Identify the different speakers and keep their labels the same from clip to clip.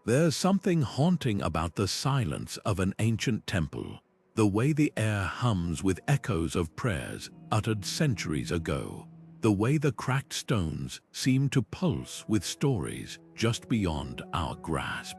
Speaker 1: There's something haunting about the silence of an ancient temple, the way the air hums with echoes of prayers uttered centuries ago, the way the cracked stones seem to pulse with stories just beyond our grasp.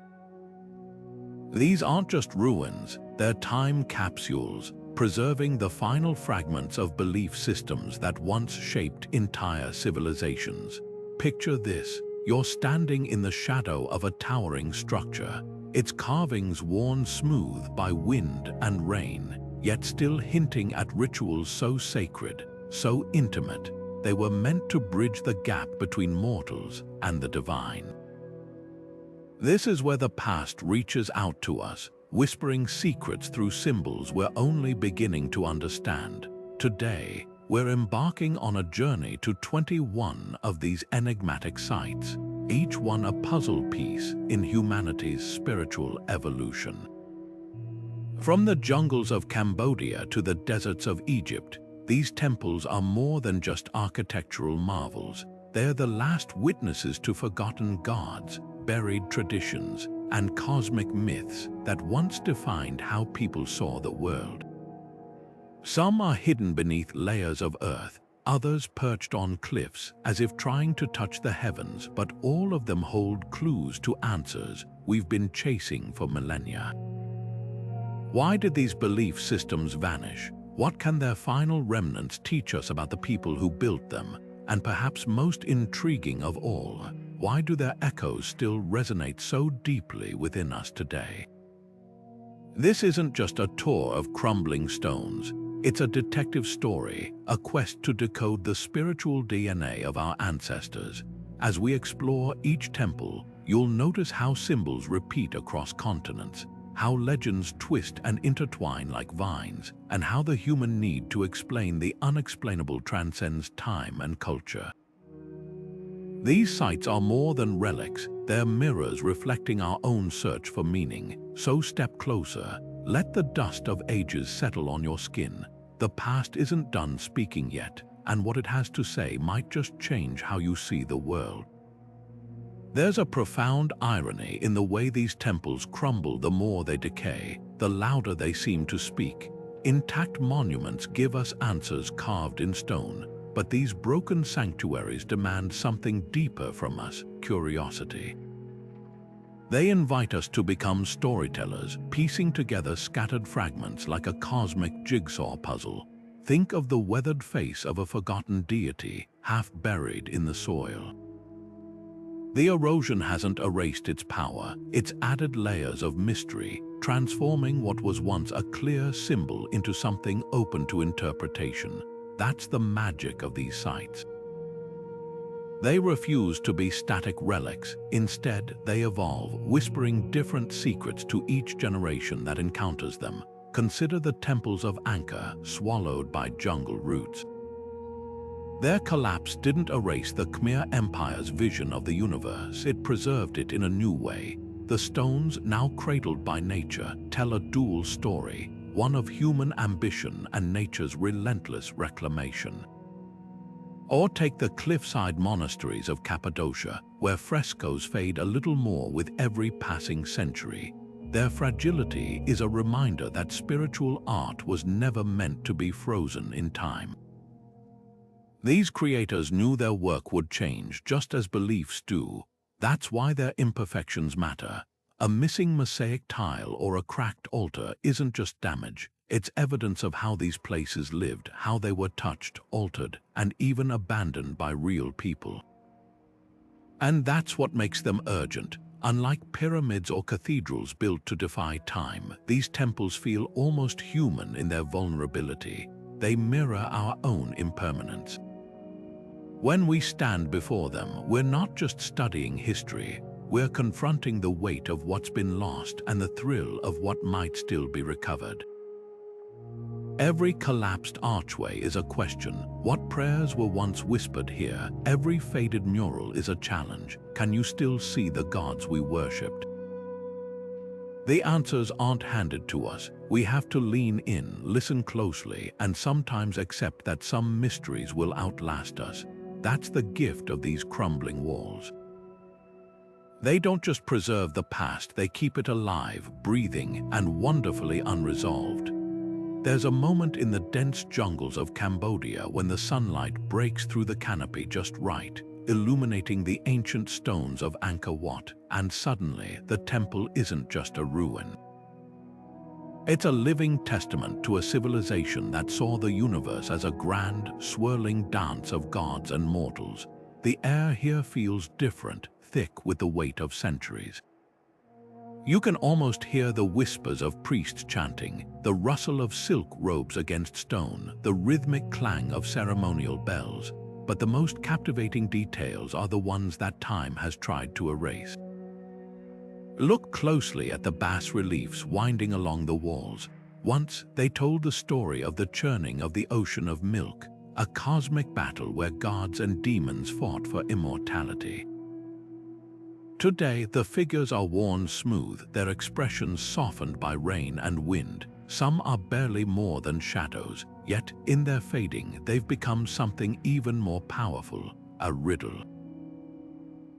Speaker 1: These aren't just ruins, they're time capsules, preserving the final fragments of belief systems that once shaped entire civilizations. Picture this: you're standing in the shadow of a towering structure, its carvings worn smooth by wind and rain, yet still hinting at rituals so sacred, so intimate, they were meant to bridge the gap between mortals and the divine. This is where the past reaches out to us, whispering secrets through symbols we're only beginning to understand. Today, we're embarking on a journey to 21 of these enigmatic sites, each one a puzzle piece in humanity's spiritual evolution. From the jungles of Cambodia to the deserts of Egypt, these temples are more than just architectural marvels. They're the last witnesses to forgotten gods, buried traditions, and cosmic myths that once defined how people saw the world. Some are hidden beneath layers of earth, others perched on cliffs as if trying to touch the heavens, but all of them hold clues to answers we've been chasing for millennia. Why did these belief systems vanish? What can their final remnants teach us about the people who built them? And perhaps most intriguing of all, why do their echoes still resonate so deeply within us today? This isn't just a tour of crumbling stones. It's a detective story, a quest to decode the spiritual DNA of our ancestors. As we explore each temple, you'll notice how symbols repeat across continents, how legends twist and intertwine like vines, and how the human need to explain the unexplainable transcends time and culture. These sites are more than relics, they're mirrors reflecting our own search for meaning. So step closer, let the dust of ages settle on your skin. The past isn't done speaking yet, and what it has to say might just change how you see the world. There's a profound irony in the way these temples crumble the more they decay, the louder they seem to speak. Intact monuments give us answers carved in stone, but these broken sanctuaries demand something deeper from us: curiosity. They invite us to become storytellers, piecing together scattered fragments like a cosmic jigsaw puzzle. Think of the weathered face of a forgotten deity, half buried in the soil. The erosion hasn't erased its power, it's added layers of mystery, transforming what was once a clear symbol into something open to interpretation. That's the magic of these sites. They refuse to be static relics. Instead, they evolve, whispering different secrets to each generation that encounters them. Consider the temples of Angkor, swallowed by jungle roots. Their collapse didn't erase the Khmer Empire's vision of the universe, it preserved it in a new way. The stones, now cradled by nature, tell a dual story, one of human ambition and nature's relentless reclamation. Or take the cliffside monasteries of Cappadocia, where frescoes fade a little more with every passing century. Their fragility is a reminder that spiritual art was never meant to be frozen in time. These creators knew their work would change, just as beliefs do. That's why their imperfections matter. A missing mosaic tile or a cracked altar isn't just damage. It's evidence of how these places lived, how they were touched, altered, and even abandoned by real people. And that's what makes them urgent. Unlike pyramids or cathedrals built to defy time, these temples feel almost human in their vulnerability. They mirror our own impermanence. When we stand before them, we're not just studying history, we're confronting the weight of what's been lost and the thrill of what might still be recovered. Every collapsed archway is a question. What prayers were once whispered here? Every faded mural is a challenge. Can you still see the gods we worshipped? The answers aren't handed to us. We have to lean in, listen closely, and sometimes accept that some mysteries will outlast us. That's the gift of these crumbling walls. They don't just preserve the past, they keep it alive, breathing, and wonderfully unresolved. There's a moment in the dense jungles of Cambodia when the sunlight breaks through the canopy just right, illuminating the ancient stones of Angkor Wat, and suddenly the temple isn't just a ruin. It's a living testament to a civilization that saw the universe as a grand, swirling dance of gods and mortals. The air here feels different, thick with the weight of centuries. You can almost hear the whispers of priests chanting, the rustle of silk robes against stone, the rhythmic clang of ceremonial bells. But the most captivating details are the ones that time has tried to erase. Look closely at the bas-reliefs winding along the walls. Once, they told the story of the churning of the ocean of milk, a cosmic battle where gods and demons fought for immortality. Today, the figures are worn smooth, their expressions softened by rain and wind. Some are barely more than shadows, yet in their fading, they've become something even more powerful, a riddle.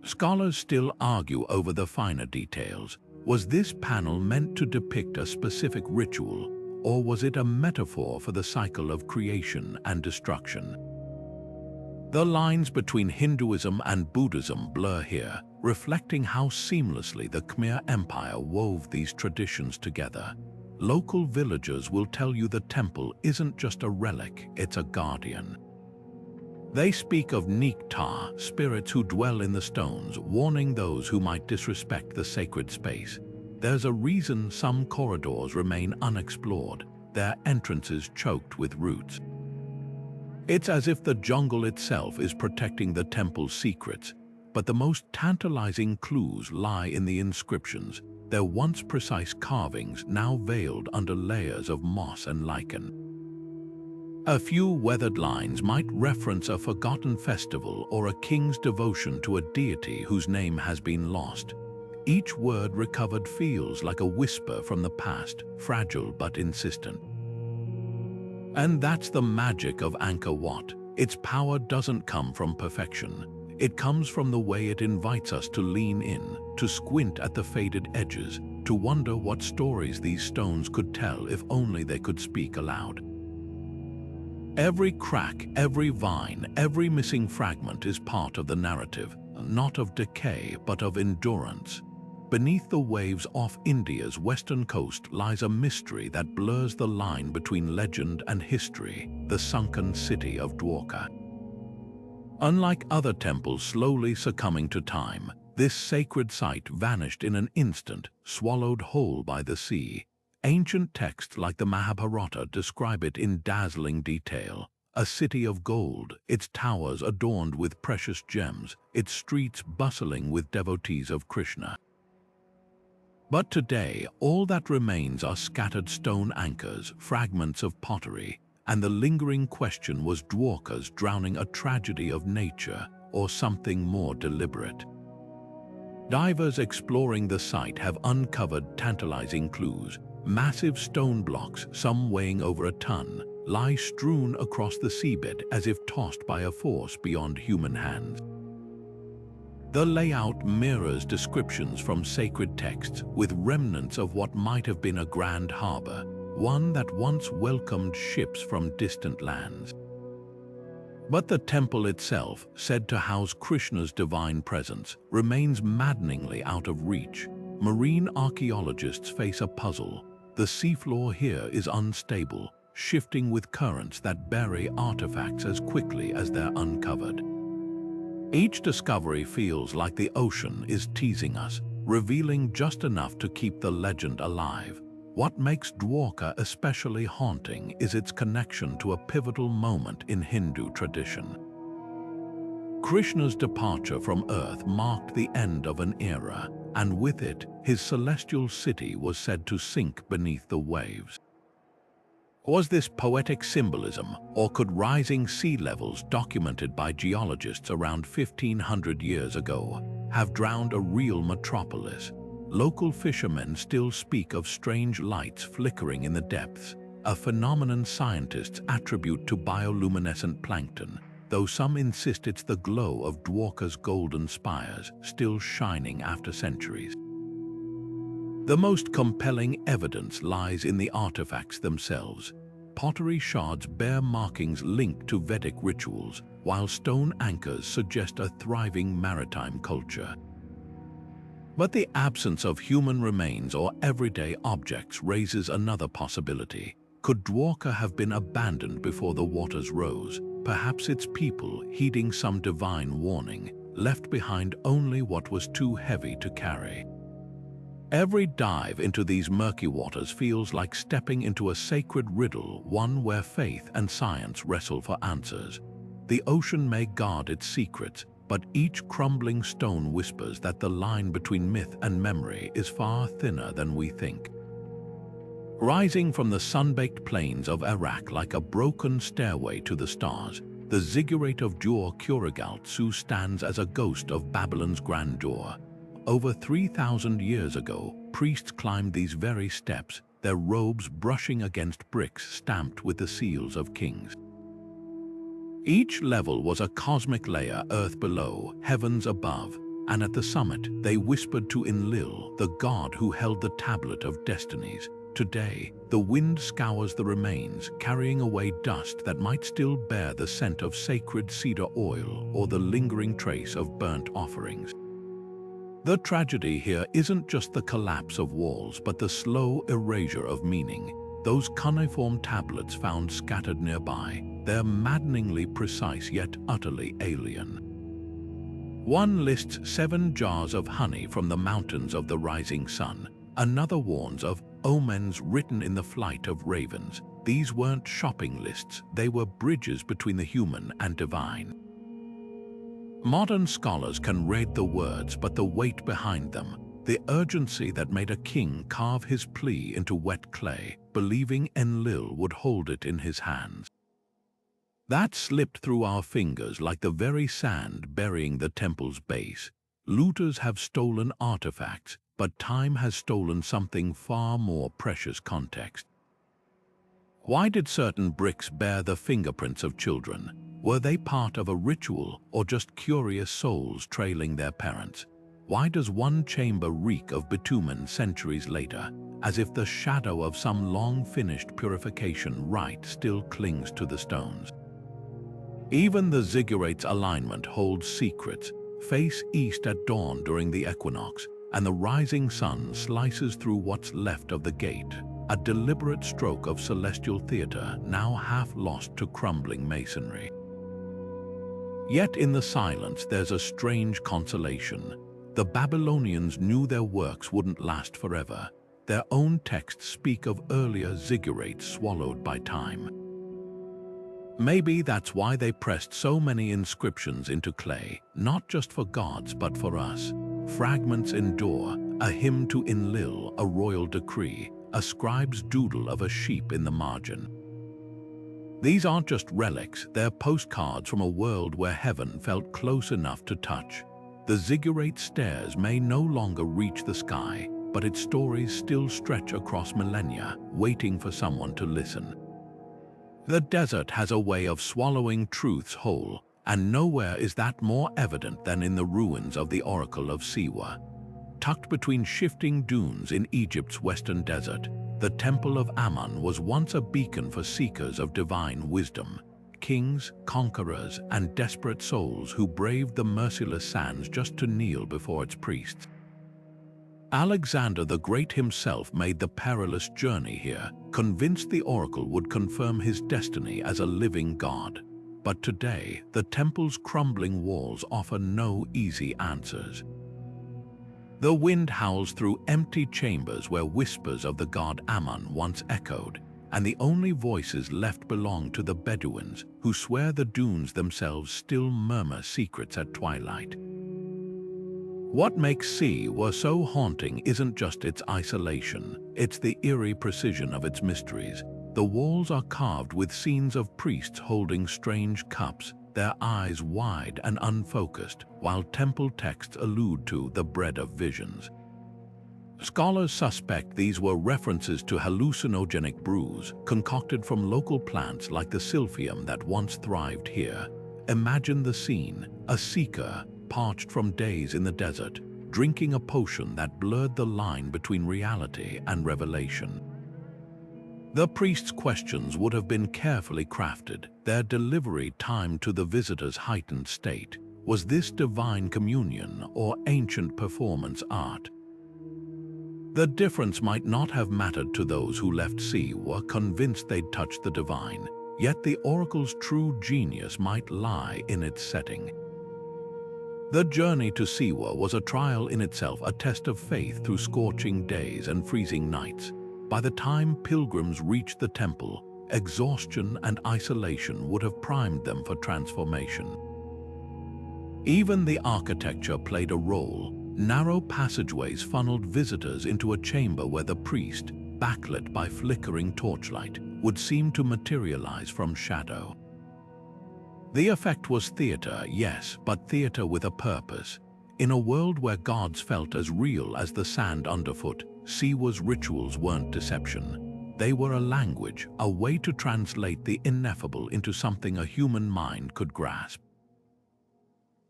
Speaker 1: Scholars still argue over the finer details. Was this panel meant to depict a specific ritual, or was it a metaphor for the cycle of creation and destruction? The lines between Hinduism and Buddhism blur here, reflecting how seamlessly the Khmer Empire wove these traditions together. Local villagers will tell you the temple isn't just a relic, it's a guardian. They speak of Nikta, spirits who dwell in the stones, warning those who might disrespect the sacred space. There's a reason some corridors remain unexplored, their entrances choked with roots. It's as if the jungle itself is protecting the temple's secrets, but the most tantalizing clues lie in the inscriptions, their once precise carvings now veiled under layers of moss and lichen. A few weathered lines might reference a forgotten festival or a king's devotion to a deity whose name has been lost. Each word recovered feels like a whisper from the past, fragile but insistent. And that's the magic of Angkor Wat. Its power doesn't come from perfection. It comes from the way it invites us to lean in, to squint at the faded edges, to wonder what stories these stones could tell if only they could speak aloud. Every crack, every vine, every missing fragment is part of the narrative, not of decay but of endurance. Beneath the waves off India's western coast lies a mystery that blurs the line between legend and history, the sunken city of Dwarka. Unlike other temples slowly succumbing to time, this sacred site vanished in an instant, swallowed whole by the sea. Ancient texts like the Mahabharata describe it in dazzling detail. A city of gold, its towers adorned with precious gems, its streets bustling with devotees of Krishna. But today, all that remains are scattered stone anchors, fragments of pottery, and the lingering question, was Dwarka's drowning a tragedy of nature or something more deliberate? Divers exploring the site have uncovered tantalizing clues. Massive stone blocks, some weighing over a ton, lie strewn across the seabed as if tossed by a force beyond human hands. The layout mirrors descriptions from sacred texts, with remnants of what might have been a grand harbor, one that once welcomed ships from distant lands. But the temple itself, said to house Krishna's divine presence, remains maddeningly out of reach. Marine archaeologists face a puzzle. The seafloor here is unstable, shifting with currents that bury artifacts as quickly as they're uncovered. Each discovery feels like the ocean is teasing us, revealing just enough to keep the legend alive. What makes Dwarka especially haunting is its connection to a pivotal moment in Hindu tradition. Krishna's departure from Earth marked the end of an era, and with it, his celestial city was said to sink beneath the waves. Was this poetic symbolism, or could rising sea levels documented by geologists around 1500 years ago have drowned a real metropolis? Local fishermen still speak of strange lights flickering in the depths, a phenomenon scientists attribute to bioluminescent plankton. though some insist it's the glow of Dwarka's golden spires still shining after centuries. The most compelling evidence lies in the artifacts themselves. Pottery shards bear markings linked to Vedic rituals, while stone anchors suggest a thriving maritime culture. But the absence of human remains or everyday objects raises another possibility. Could Dwarka have been abandoned before the waters rose? Perhaps its people, heeding some divine warning, left behind only what was too heavy to carry. Every dive into these murky waters feels like stepping into a sacred riddle, one where faith and science wrestle for answers. The ocean may guard its secrets, but each crumbling stone whispers that the line between myth and memory is far thinner than we think. Rising from the sun-baked plains of Iraq like a broken stairway to the stars, the ziggurat of Jore-Kurigalzu stands as a ghost of Babylon's grandeur. Over 3,000 years ago, priests climbed these very steps, their robes brushing against bricks stamped with the seals of kings. Each level was a cosmic layer, earth below, heavens above, and at the summit they whispered to Enlil, the god who held the tablet of destinies. Today, the wind scours the remains, carrying away dust that might still bear the scent of sacred cedar oil or the lingering trace of burnt offerings. The tragedy here isn't just the collapse of walls, but the slow erasure of meaning. Those cuneiform tablets found scattered nearby, they're maddeningly precise yet utterly alien. One lists 7 jars of honey from the mountains of the rising sun. Another warns of omens written in the flight of ravens. These weren't shopping lists, they were bridges between the human and divine. Modern scholars can read the words, but the weight behind them, the urgency that made a king carve his plea into wet clay, believing Enlil would hold it in his hands. That slipped through our fingers like the very sand burying the temple's base. Looters have stolen artifacts, but time has stolen something far more precious: context. Why did certain bricks bear the fingerprints of children? Were they part of a ritual or just curious souls trailing their parents? Why does one chamber reek of bitumen centuries later, as if the shadow of some long-finished purification rite still clings to the stones? Even the ziggurat's alignment holds secrets. Face east at dawn during the equinox, and the rising sun slices through what's left of the gate, a deliberate stroke of celestial theater now half lost to crumbling masonry. Yet in the silence there's a strange consolation. The Babylonians knew their works wouldn't last forever. Their own texts speak of earlier ziggurats swallowed by time. Maybe that's why they pressed so many inscriptions into clay, not just for gods but for us. Fragments endure, a hymn to Enlil, a royal decree, a scribe's doodle of a sheep in the margin. These aren't just relics, they're postcards from a world where heaven felt close enough to touch. The ziggurat stairs may no longer reach the sky, but its stories still stretch across millennia, waiting for someone to listen. The desert has a way of swallowing truths whole, and nowhere is that more evident than in the ruins of the Oracle of Seawha. Tucked between shifting dunes in Egypt's western desert, the Temple of Ammon was once a beacon for seekers of divine wisdom. Kings, conquerors, and desperate souls who braved the merciless sands just to kneel before its priests. Alexander the Great himself made the perilous journey here, convinced the oracle would confirm his destiny as a living god. But today, the temple's crumbling walls offer no easy answers. The wind howls through empty chambers where whispers of the god Ammon once echoed, and the only voices left belong to the Bedouins, who swear the dunes themselves still murmur secrets at twilight. What makes Seawha so haunting isn't just its isolation, it's the eerie precision of its mysteries. The walls are carved with scenes of priests holding strange cups, their eyes wide and unfocused, while temple texts allude to the bread of visions. Scholars suspect these were references to hallucinogenic brews concocted from local plants like the silphium that once thrived here. Imagine the scene: a seeker, parched from days in the desert, drinking a potion that blurred the line between reality and revelation. The priest's questions would have been carefully crafted, their delivery timed to the visitor's heightened state. Was this divine communion or ancient performance art? The difference might not have mattered to those who left Seawha convinced they'd touched the divine, yet the oracle's true genius might lie in its setting. The journey to Seawha was a trial in itself, a test of faith through scorching days and freezing nights. By the time pilgrims reached the temple, exhaustion and isolation would have primed them for transformation. Even the architecture played a role. Narrow passageways funneled visitors into a chamber where the priest, backlit by flickering torchlight, would seem to materialize from shadow. The effect was theater, yes, but theater with a purpose. In a world where gods felt as real as the sand underfoot, Seawha's rituals weren't deception. They were a language, a way to translate the ineffable into something a human mind could grasp.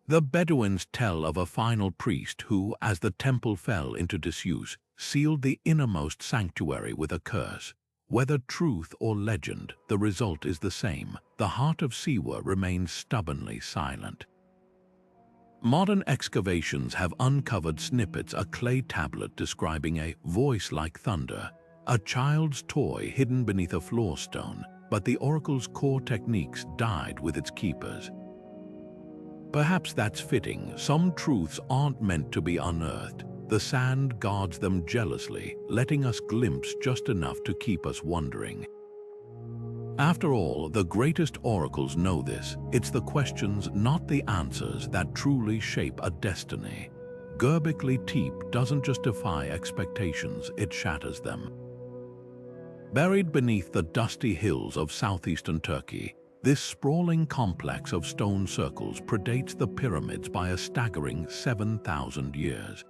Speaker 1: The Bedouins tell of a final priest who, as the temple fell into disuse, sealed the innermost sanctuary with a curse. Whether truth or legend, the result is the same. The heart of Seawha remains stubbornly silent. Modern excavations have uncovered snippets: a clay tablet describing a voice like thunder, a child's toy hidden beneath a floor stone, but the oracle's core techniques died with its keepers. Perhaps that's fitting. Some truths aren't meant to be unearthed. The sand guards them jealously, letting us glimpse just enough to keep us wondering. After all, the greatest oracles know this. It's the questions, not the answers, that truly shape a destiny. Göbekli Tepe doesn't just defy expectations, it shatters them. Buried beneath the dusty hills of southeastern Turkey, this sprawling complex of stone circles predates the pyramids by a staggering 7,000 years.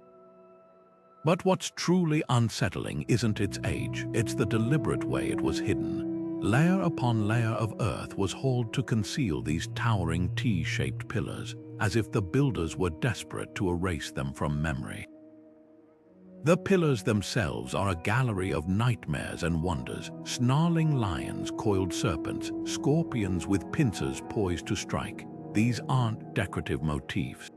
Speaker 1: But what's truly unsettling isn't its age, it's the deliberate way it was hidden. Layer upon layer of earth was hauled to conceal these towering T-shaped pillars, as if the builders were desperate to erase them from memory. The pillars themselves are a gallery of nightmares and wonders: snarling lions, coiled serpents, scorpions with pincers poised to strike. These aren't decorative motifs.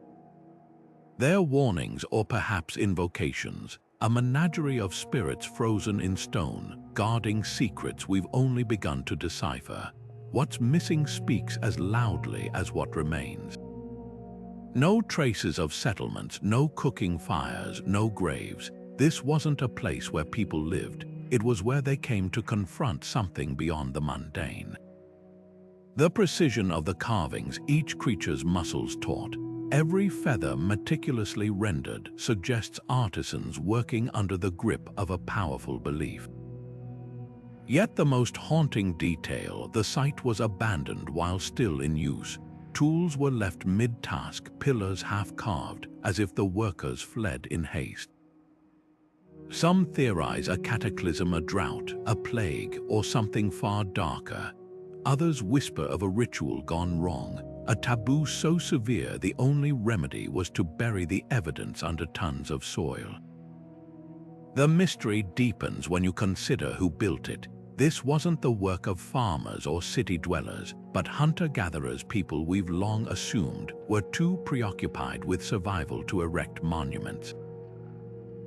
Speaker 1: They're warnings, or perhaps invocations, a menagerie of spirits frozen in stone, guarding secrets we've only begun to decipher. What's missing speaks as loudly as what remains. No traces of settlements, no cooking fires, no graves. This wasn't a place where people lived. It was where they came to confront something beyond the mundane. The precision of the carvings, each creature's muscles taut, every feather meticulously rendered, suggests artisans working under the grip of a powerful belief. Yet the most haunting detail: the site was abandoned while still in use. Tools were left mid-task, pillars half-carved, as if the workers fled in haste. Some theorize a cataclysm, a drought, a plague, or something far darker. Others whisper of a ritual gone wrong, a taboo so severe the only remedy was to bury the evidence under tons of soil. The mystery deepens when you consider who built it. This wasn't the work of farmers or city dwellers, but hunter-gatherers, people we've long assumed were too preoccupied with survival to erect monuments.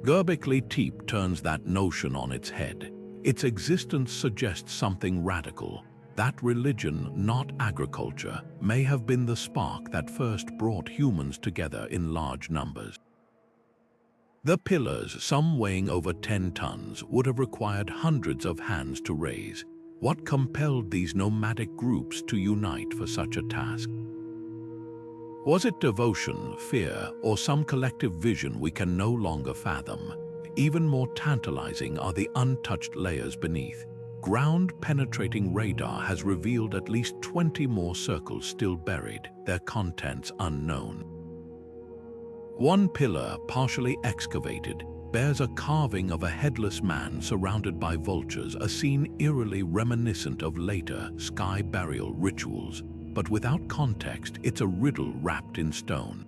Speaker 1: Göbekli Tepe turns that notion on its head. Its existence suggests something radical. That religion, not agriculture, may have been the spark that first brought humans together in large numbers. The pillars, some weighing over 10 tons, would have required hundreds of hands to raise. What compelled these nomadic groups to unite for such a task? Was it devotion, fear, or some collective vision we can no longer fathom? Even more tantalizing are the untouched layers beneath. Ground-penetrating radar has revealed at least 20 more circles still buried, their contents unknown. One pillar, partially excavated, bears a carving of a headless man surrounded by vultures, a scene eerily reminiscent of later sky burial rituals. but without context, it's a riddle wrapped in stone.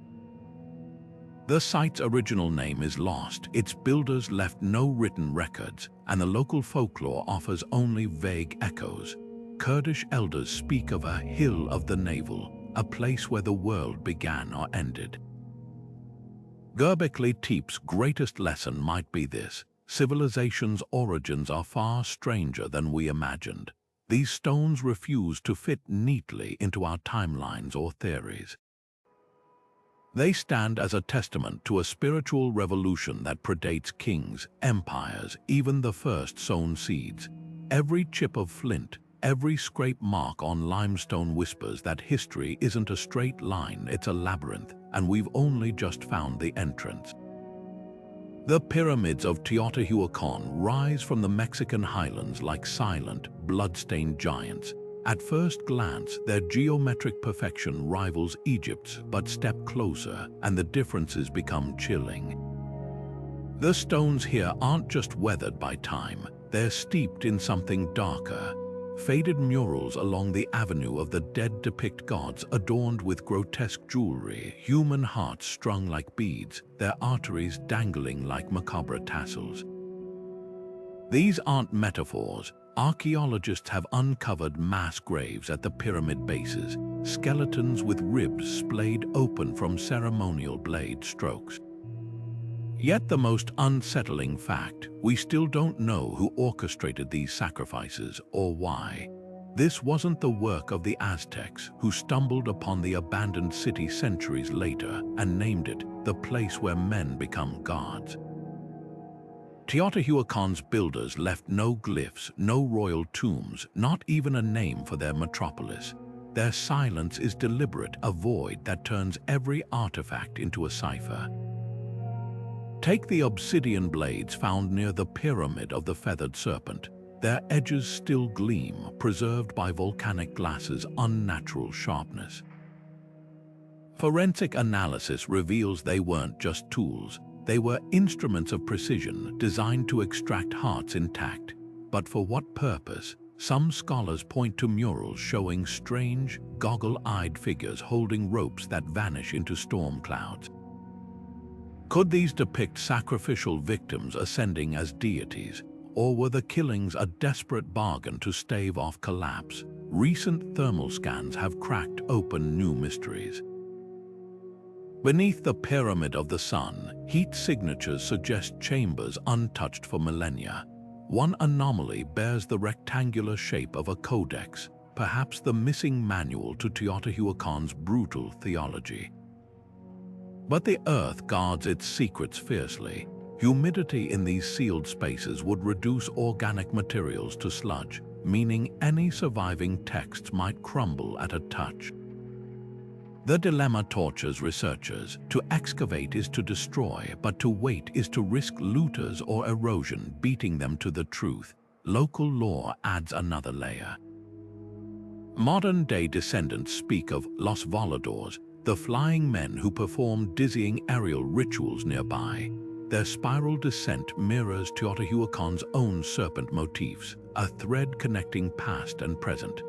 Speaker 1: The site's original name is lost, its builders left no written records, and the local folklore offers only vague echoes. Kurdish elders speak of a hill of the navel, a place where the world began or ended. Göbekli Tepe's greatest lesson might be this: civilization's origins are far stranger than we imagined. These stones refuse to fit neatly into our timelines or theories. They stand as a testament to a spiritual revolution that predates kings, empires, even the first sown seeds. Every chip of flint, every scrape mark on limestone whispers that history isn't a straight line, it's a labyrinth, and we've only just found the entrance. The pyramids of Teotihuacan rise from the Mexican highlands like silent, blood-stained giants. At first glance, their geometric perfection rivals Egypt's, but step closer, and the differences become chilling. The stones here aren't just weathered by time, they're steeped in something darker. Faded murals along the Avenue of the Dead depict gods adorned with grotesque jewelry, human hearts strung like beads, their arteries dangling like macabre tassels. These aren't metaphors. Archaeologists have uncovered mass graves at the pyramid bases, skeletons with ribs splayed open from ceremonial blade strokes. Yet the most unsettling fact, we still don't know who orchestrated these sacrifices or why. This wasn't the work of the Aztecs, who stumbled upon the abandoned city centuries later and named it the place where men become gods. Teotihuacan's builders left no glyphs, no royal tombs, not even a name for their metropolis. Their silence is deliberate, a void that turns every artifact into a cipher. Take the obsidian blades found near the Pyramid of the Feathered Serpent. Their edges still gleam, preserved by volcanic glass's unnatural sharpness. Forensic analysis reveals they weren't just tools. They were instruments of precision designed to extract hearts intact. But for what purpose? Some scholars point to murals showing strange, goggle-eyed figures holding ropes that vanish into storm clouds. Could these depict sacrificial victims ascending as deities, or were the killings a desperate bargain to stave off collapse? Recent thermal scans have cracked open new mysteries. Beneath the Pyramid of the Sun, heat signatures suggest chambers untouched for millennia. One anomaly bears the rectangular shape of a codex, perhaps the missing manual to Teotihuacan's brutal theology. But the Earth guards its secrets fiercely. Humidity in these sealed spaces would reduce organic materials to sludge, meaning any surviving texts might crumble at a touch. The dilemma tortures researchers. To excavate is to destroy, but to wait is to risk looters or erosion beating them to the truth. Local lore adds another layer. Modern-day descendants speak of Los Voladores, the flying men who perform dizzying aerial rituals nearby. Their spiral descent mirrors Teotihuacan's own serpent motifs, a thread connecting past and present.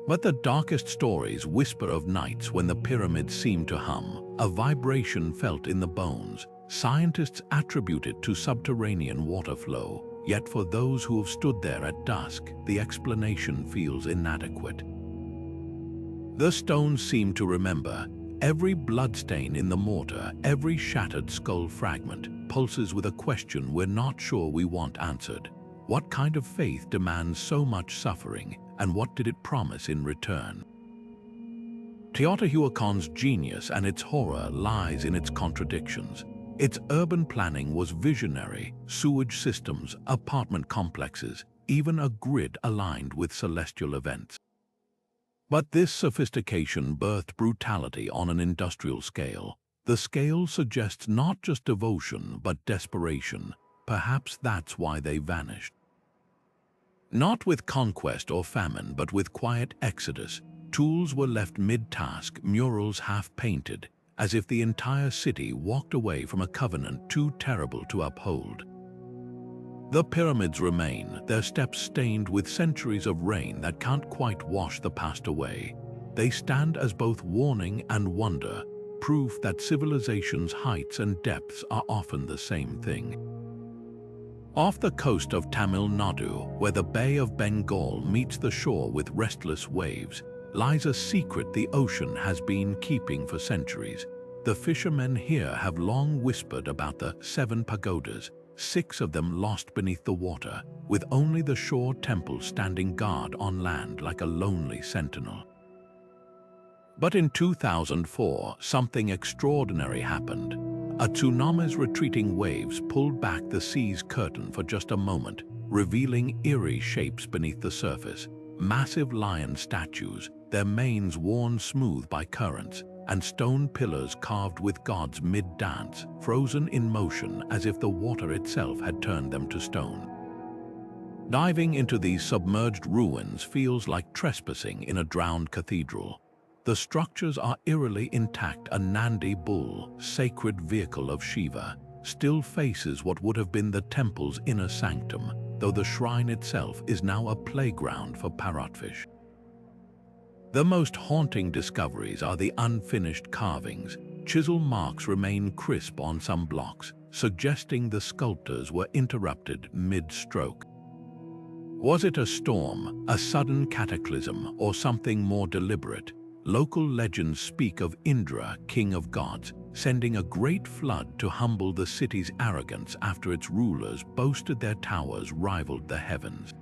Speaker 1: But the darkest stories whisper of nights when the pyramids seem to hum, a vibration felt in the bones. Scientists attribute it to subterranean water flow, yet for those who have stood there at dusk, the explanation feels inadequate. The stones seem to remember. Every bloodstain in the mortar, every shattered skull fragment, pulses with a question we're not sure we want answered. What kind of faith demands so much suffering, and what did it promise in return? Teotihuacan's genius and its horror lies in its contradictions. Its urban planning was visionary: sewage systems, apartment complexes, even a grid aligned with celestial events. But this sophistication birthed brutality on an industrial scale. The scale suggests not just devotion, but desperation. Perhaps that's why they vanished. Not with conquest or famine, but with quiet exodus. Tools were left mid-task, murals half-painted, as if the entire city walked away from a covenant too terrible to uphold. The pyramids remain, their steps stained with centuries of rain that can't quite wash the past away. They stand as both warning and wonder, proof that civilization's heights and depths are often the same thing. Off the coast of Tamil Nadu, where the Bay of Bengal meets the shore with restless waves, lies a secret the ocean has been keeping for centuries. The fishermen here have long whispered about the 7 pagodas, 6 of them lost beneath the water, with only the shore temple standing guard on land like a lonely sentinel. But in 2004, something extraordinary happened. A tsunami's retreating waves pulled back the sea's curtain for just a moment, revealing eerie shapes beneath the surface. Massive lion statues, their manes worn smooth by currents, and stone pillars carved with gods mid-dance, frozen in motion as if the water itself had turned them to stone. Diving into these submerged ruins feels like trespassing in a drowned cathedral. The structures are eerily intact. A Nandi bull, sacred vehicle of Shiva, still faces what would have been the temple's inner sanctum, though the shrine itself is now a playground for parrotfish. The most haunting discoveries are the unfinished carvings. Chisel marks remain crisp on some blocks, suggesting the sculptors were interrupted mid-stroke. Was it a storm, a sudden cataclysm, or something more deliberate? Local legends speak of Indra, king of gods, sending a great flood to humble the city's arrogance after its rulers boasted their towers rivaled the heavens.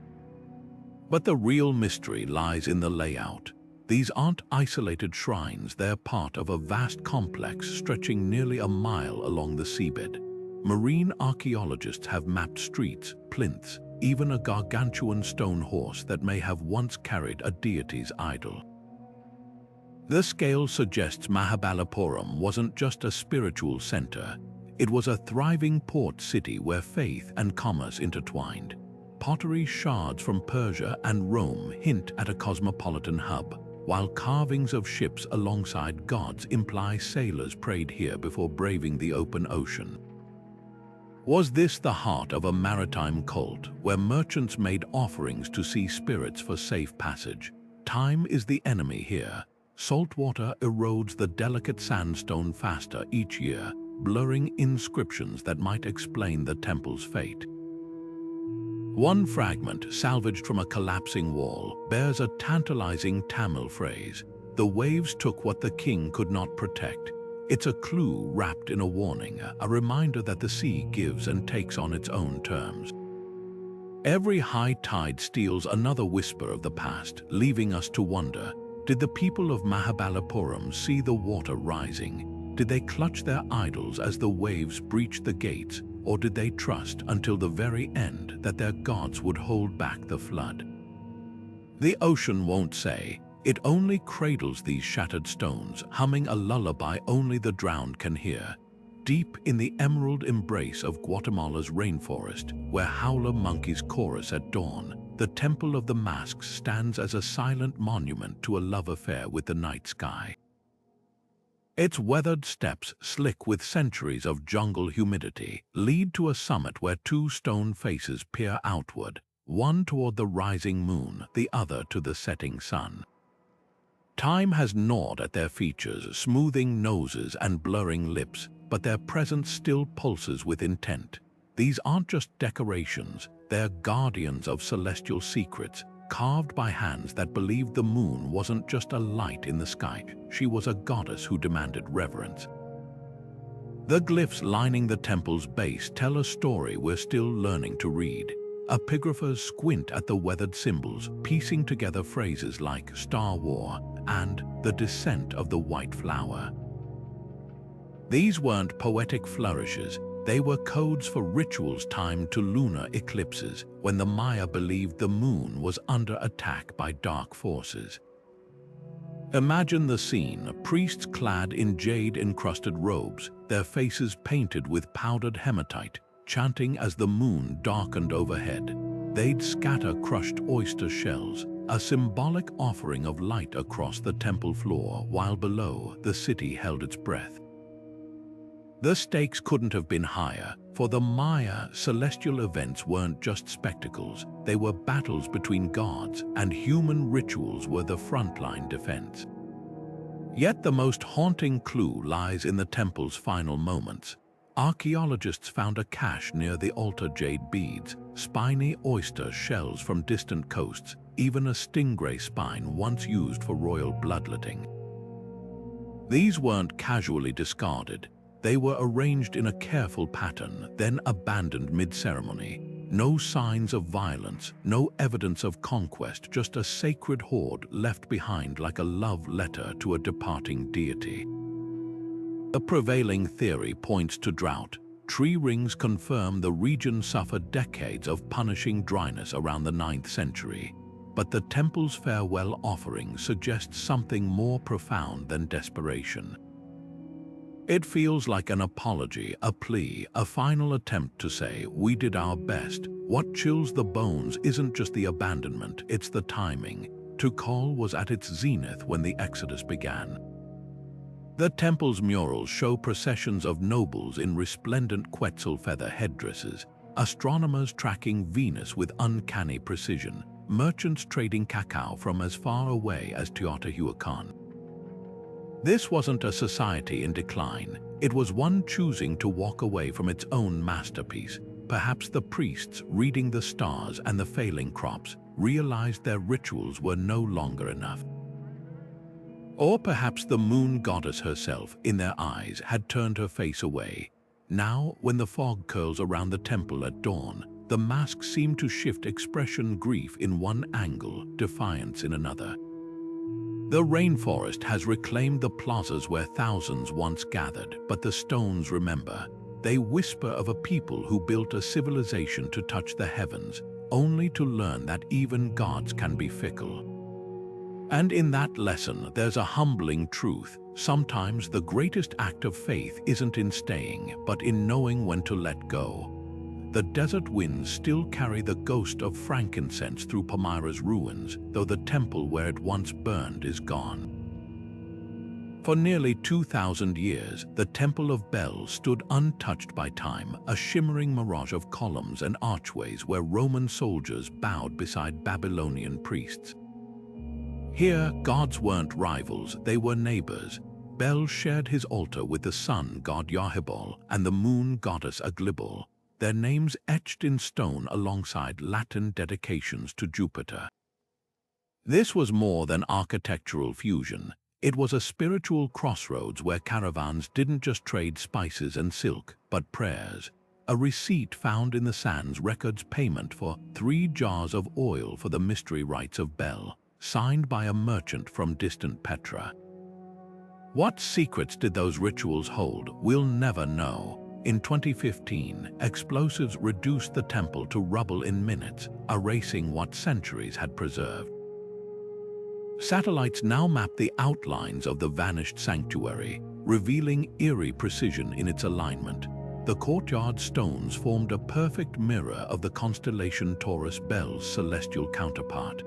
Speaker 1: But the real mystery lies in the layout. These aren't isolated shrines, they're part of a vast complex stretching nearly a mile along the seabed. Marine archaeologists have mapped streets, plinths, even a gargantuan stone horse that may have once carried a deity's idol. The scale suggests Mahabalipuram wasn't just a spiritual center, it was a thriving port city where faith and commerce intertwined. Pottery shards from Persia and Rome hint at a cosmopolitan hub, while carvings of ships alongside gods imply sailors prayed here before braving the open ocean. Was this the heart of a maritime cult, where merchants made offerings to sea spirits for safe passage? Time is the enemy here. Saltwater erodes the delicate sandstone faster each year, blurring inscriptions that might explain the temple's fate. One fragment, salvaged from a collapsing wall, bears a tantalizing Tamil phrase: "The waves took what the king could not protect." It's a clue wrapped in a warning, a reminder that the sea gives and takes on its own terms. Every high tide steals another whisper of the past, leaving us to wonder, did the people of Mahabalipuram see the water rising? Did they clutch their idols as the waves breached the gates? Or did they trust until the very end that their gods would hold back the flood? The ocean won't say. It only cradles these shattered stones, humming a lullaby only the drowned can hear. Deep in the emerald embrace of Guatemala's rainforest, where howler monkeys chorus at dawn, the Temple of the Masks stands as a silent monument to a love affair with the night sky. Its weathered steps, slick with centuries of jungle humidity, lead to a summit where 2 stone faces peer outward, one toward the rising moon, the other to the setting sun. Time has gnawed at their features, smoothing noses and blurring lips, but their presence still pulses with intent. These aren't just decorations, they're guardians of celestial secrets, carved by hands that believed the moon wasn't just a light in the sky, she was a goddess who demanded reverence. The glyphs lining the temple's base tell a story we're still learning to read. Epigraphers squint at the weathered symbols, piecing together phrases like Star War and the descent of the white flower. These weren't poetic flourishes, they were codes for rituals timed to lunar eclipses, when the Maya believed the moon was under attack by dark forces. Imagine the scene: priests clad in jade-encrusted robes, their faces painted with powdered hematite, chanting as the moon darkened overhead. They'd scatter crushed oyster shells, a symbolic offering of light across the temple floor, while below, the city held its breath. The stakes couldn't have been higher. For the Maya, celestial events weren't just spectacles, they were battles between gods, and human rituals were the frontline defense. Yet the most haunting clue lies in the temple's final moments. Archaeologists found a cache near the altar: jade beads, spiny oyster shells from distant coasts, even a stingray spine once used for royal bloodletting. These weren't casually discarded. They were arranged in a careful pattern, then abandoned mid-ceremony. No signs of violence, no evidence of conquest, just a sacred hoard left behind like a love letter to a departing deity. The prevailing theory points to drought. Tree rings confirm the region suffered decades of punishing dryness around the 9th century. But the temple's farewell offering suggests something more profound than desperation. It feels like an apology, a plea, a final attempt to say, we did our best. What chills the bones isn't just the abandonment, it's the timing. Tikal was at its zenith when the exodus began. The temple's murals show processions of nobles in resplendent Quetzal feather headdresses, astronomers tracking Venus with uncanny precision, merchants trading cacao from as far away as Teotihuacan. This wasn't a society in decline, it was one choosing to walk away from its own masterpiece. Perhaps the priests, reading the stars and the failing crops, realized their rituals were no longer enough. Or perhaps the moon goddess herself, in their eyes, had turned her face away. Now, when the fog curls around the temple at dawn, the mask seemed to shift expression: grief in one angle, defiance in another. The rainforest has reclaimed the plazas where thousands once gathered, but the stones remember. They whisper of a people who built a civilization to touch the heavens, only to learn that even gods can be fickle. And in that lesson, there's a humbling truth. Sometimes the greatest act of faith isn't in staying, but in knowing when to let go. The desert winds still carry the ghost of frankincense through Palmyra's ruins, though the temple where it once burned is gone. For nearly 2,000 years, the Temple of Bel stood untouched by time, a shimmering mirage of columns and archways where Roman soldiers bowed beside Babylonian priests. Here, gods weren't rivals, they were neighbors. Bel shared his altar with the sun god Yahibol and the moon goddess Aglibol, their names etched in stone alongside Latin dedications to Jupiter. This was more than architectural fusion. It was a spiritual crossroads where caravans didn't just trade spices and silk, but prayers. A receipt found in the sands records payment for 3 jars of oil for the mystery rites of Bel, signed by a merchant from distant Petra. What secrets did those rituals hold? We'll never know. In 2015, explosives reduced the temple to rubble in minutes, erasing what centuries had preserved. Satellites now map the outlines of the vanished sanctuary, revealing eerie precision in its alignment. The courtyard stones formed a perfect mirror of the constellation Taurus Bel's celestial counterpart.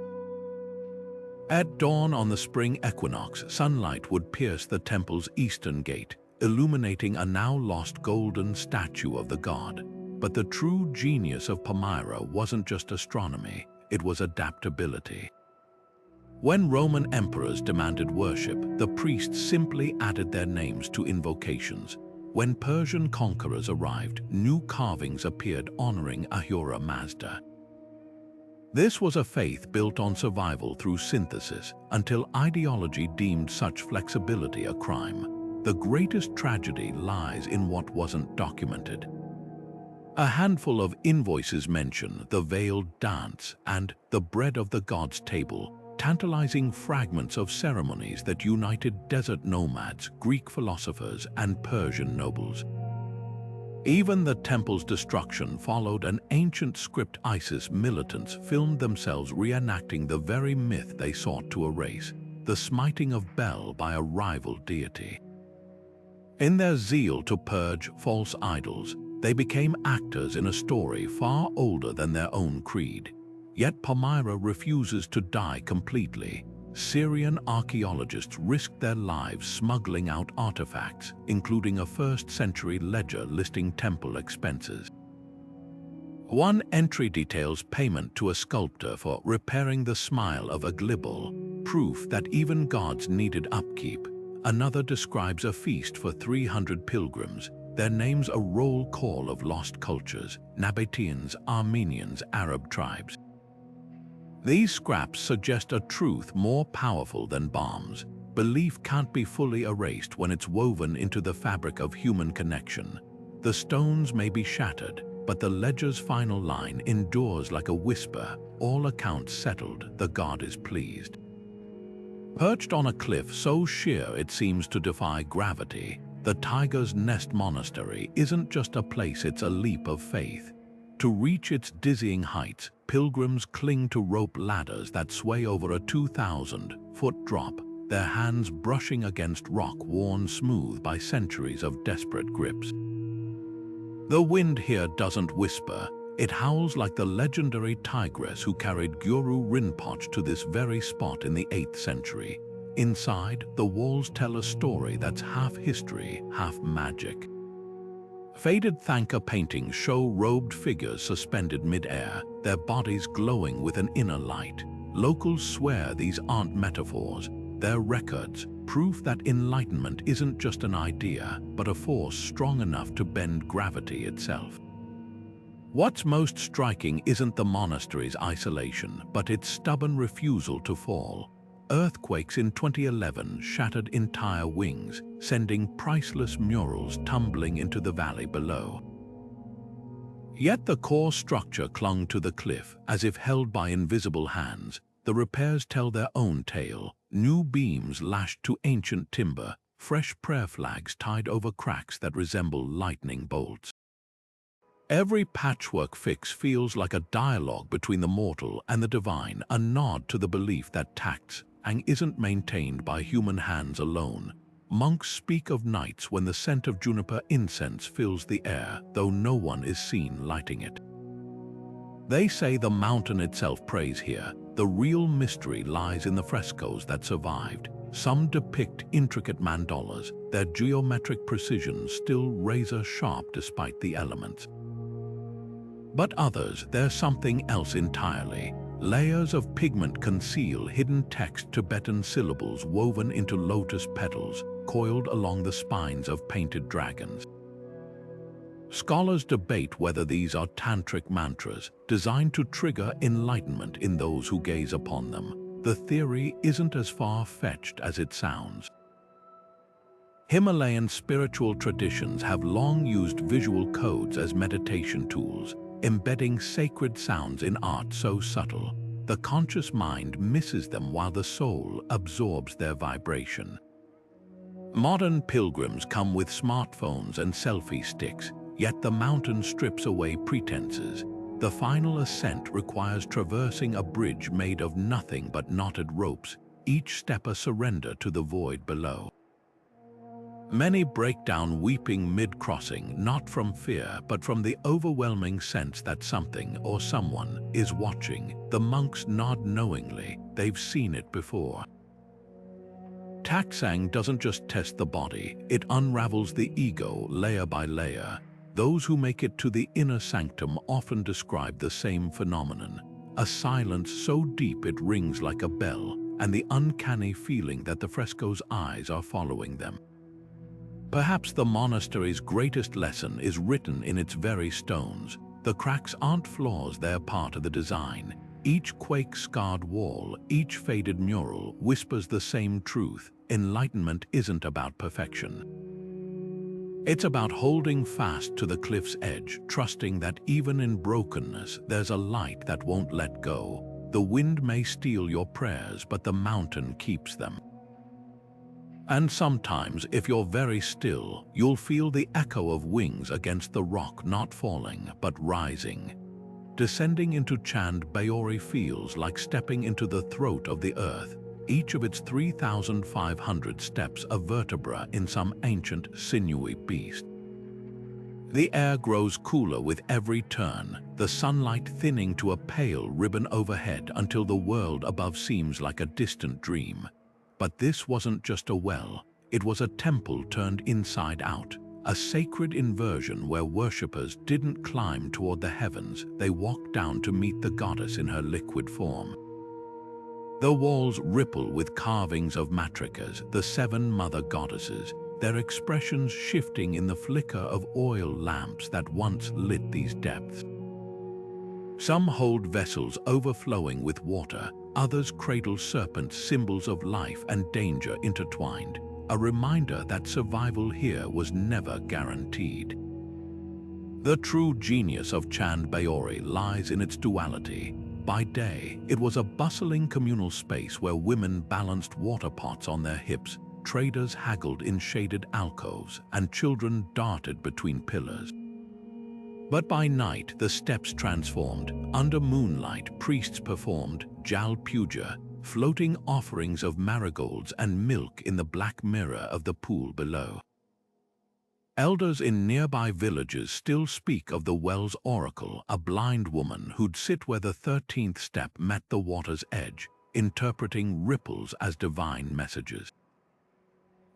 Speaker 1: At dawn on the spring equinox, sunlight would pierce the temple's eastern gate, illuminating a now-lost golden statue of the god. But the true genius of Palmyra wasn't just astronomy, it was adaptability. When Roman emperors demanded worship, the priests simply added their names to invocations. When Persian conquerors arrived, new carvings appeared honoring Ahura Mazda. This was a faith built on survival through synthesis, until ideology deemed such flexibility a crime. The greatest tragedy lies in what wasn't documented. A handful of invoices mention the veiled dance and the bread of the gods table, tantalizing fragments of ceremonies that united desert nomads, Greek philosophers, and Persian nobles. Even the temple's destruction followed an ancient script. ISIS militants filmed themselves reenacting the very myth they sought to erase, the smiting of Bel by a rival deity. In their zeal to purge false idols, they became actors in a story far older than their own creed. Yet Palmyra refuses to die completely. Syrian archaeologists risked their lives smuggling out artifacts, including a 1st century ledger listing temple expenses. One entry details payment to a sculptor for repairing the smile of a glibble, proof that even gods needed upkeep. Another describes a feast for 300 pilgrims, their names a roll call of lost cultures, Nabateans, Armenians, Arab tribes. These scraps suggest a truth more powerful than bombs. Belief can't be fully erased when it's woven into the fabric of human connection. The stones may be shattered, but the ledger's final line endures like a whisper, all accounts settled, the god is pleased. Perched on a cliff so sheer it seems to defy gravity, the Tiger's Nest Monastery isn't just a place, it's a leap of faith. To reach its dizzying heights, pilgrims cling to rope ladders that sway over a 2,000-foot drop, their hands brushing against rock worn smooth by centuries of desperate grips. The wind here doesn't whisper, it howls like the legendary tigress who carried Guru Rinpoche to this very spot in the 8th century. Inside, the walls tell a story that's half history, half magic. Faded Thangka paintings show robed figures suspended mid-air, their bodies glowing with an inner light. Locals swear these aren't metaphors, they're records, proof that enlightenment isn't just an idea, but a force strong enough to bend gravity itself. What's most striking isn't the monastery's isolation, but its stubborn refusal to fall. Earthquakes in 2011 shattered entire wings, sending priceless murals tumbling into the valley below. Yet the core structure clung to the cliff, as if held by invisible hands. The repairs tell their own tale. New beams lashed to ancient timber, fresh prayer flags tied over cracks that resemble lightning bolts. Every patchwork fix feels like a dialogue between the mortal and the divine, a nod to the belief that taxing isn't maintained by human hands alone. Monks speak of nights when the scent of juniper incense fills the air, though no one is seen lighting it. They say the mountain itself prays here. The real mystery lies in the frescoes that survived. Some depict intricate mandalas, their geometric precision still razor-sharp despite the elements. But others, there's something else entirely. Layers of pigment conceal hidden text, Tibetan syllables woven into lotus petals, coiled along the spines of painted dragons. Scholars debate whether these are tantric mantras, designed to trigger enlightenment in those who gaze upon them. The theory isn't as far-fetched as it sounds. Himalayan spiritual traditions have long used visual codes as meditation tools, embedding sacred sounds in art so subtle, the conscious mind misses them while the soul absorbs their vibration. Modern pilgrims come with smartphones and selfie sticks, yet the mountain strips away pretenses. The final ascent requires traversing a bridge made of nothing but knotted ropes, each step a surrender to the void below. Many break down weeping mid-crossing, not from fear, but from the overwhelming sense that something or someone is watching. The monks nod knowingly, they've seen it before. Taxing doesn't just test the body, it unravels the ego layer by layer. Those who make it to the inner sanctum often describe the same phenomenon, a silence so deep it rings like a bell, and the uncanny feeling that the fresco's eyes are following them. Perhaps the monastery's greatest lesson is written in its very stones. The cracks aren't flaws, they're part of the design. Each quake-scarred wall, each faded mural whispers the same truth. Enlightenment isn't about perfection. It's about holding fast to the cliff's edge, trusting that even in brokenness, there's a light that won't let go. The wind may steal your prayers, but the mountain keeps them. And sometimes, if you're very still, you'll feel the echo of wings against the rock, not falling, but rising. Descending into Chand Bayori feels like stepping into the throat of the earth, each of its 3,500 steps a vertebra in some ancient, sinewy beast. The air grows cooler with every turn, the sunlight thinning to a pale ribbon overhead until the world above seems like a distant dream. But this wasn't just a well, it was a temple turned inside out, a sacred inversion where worshippers didn't climb toward the heavens, they walked down to meet the goddess in her liquid form. The walls ripple with carvings of matrikas, the 7 mother goddesses, their expressions shifting in the flicker of oil lamps that once lit these depths. Some hold vessels overflowing with water, others cradle serpents, symbols of life and danger intertwined, a reminder that survival here was never guaranteed. The true genius of Chand Baori lies in its duality. By day, it was a bustling communal space where women balanced water pots on their hips, traders haggled in shaded alcoves, and children darted between pillars. But by night, the steps transformed. Under moonlight, priests performed Jal Puja, floating offerings of marigolds and milk in the black mirror of the pool below. Elders in nearby villages still speak of the well's oracle, a blind woman who'd sit where the 13th step met the water's edge, interpreting ripples as divine messages.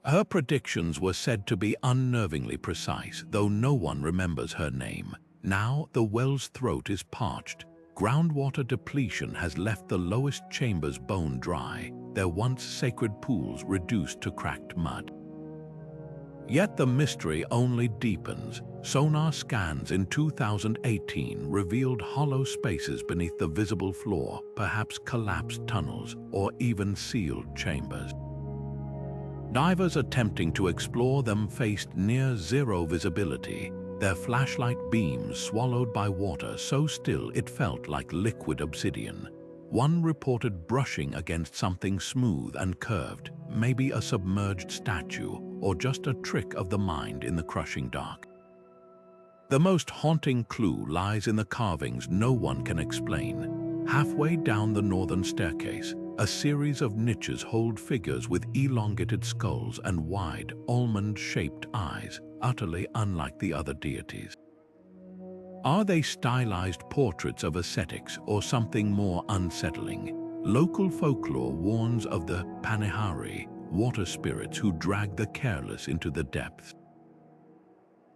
Speaker 1: Her predictions were said to be unnervingly precise, though no one remembers her name. Now the well's throat is parched. Groundwater depletion has left the lowest chambers bone dry, their once sacred pools reduced to cracked mud. Yet the mystery only deepens. Sonar scans in 2018 revealed hollow spaces beneath the visible floor, perhaps collapsed tunnels or even sealed chambers. Divers attempting to explore them faced near-zero visibility, their flashlight beams swallowed by water so still it felt like liquid obsidian. One reported brushing against something smooth and curved, maybe a submerged statue or just a trick of the mind in the crushing dark. The most haunting clue lies in the carvings no one can explain. Halfway down the northern staircase, a series of niches hold figures with elongated skulls and wide, almond-shaped eyes, utterly unlike the other deities. Are they stylized portraits of ascetics or something more unsettling? Local folklore warns of the Panihari, water spirits who drag the careless into the depths.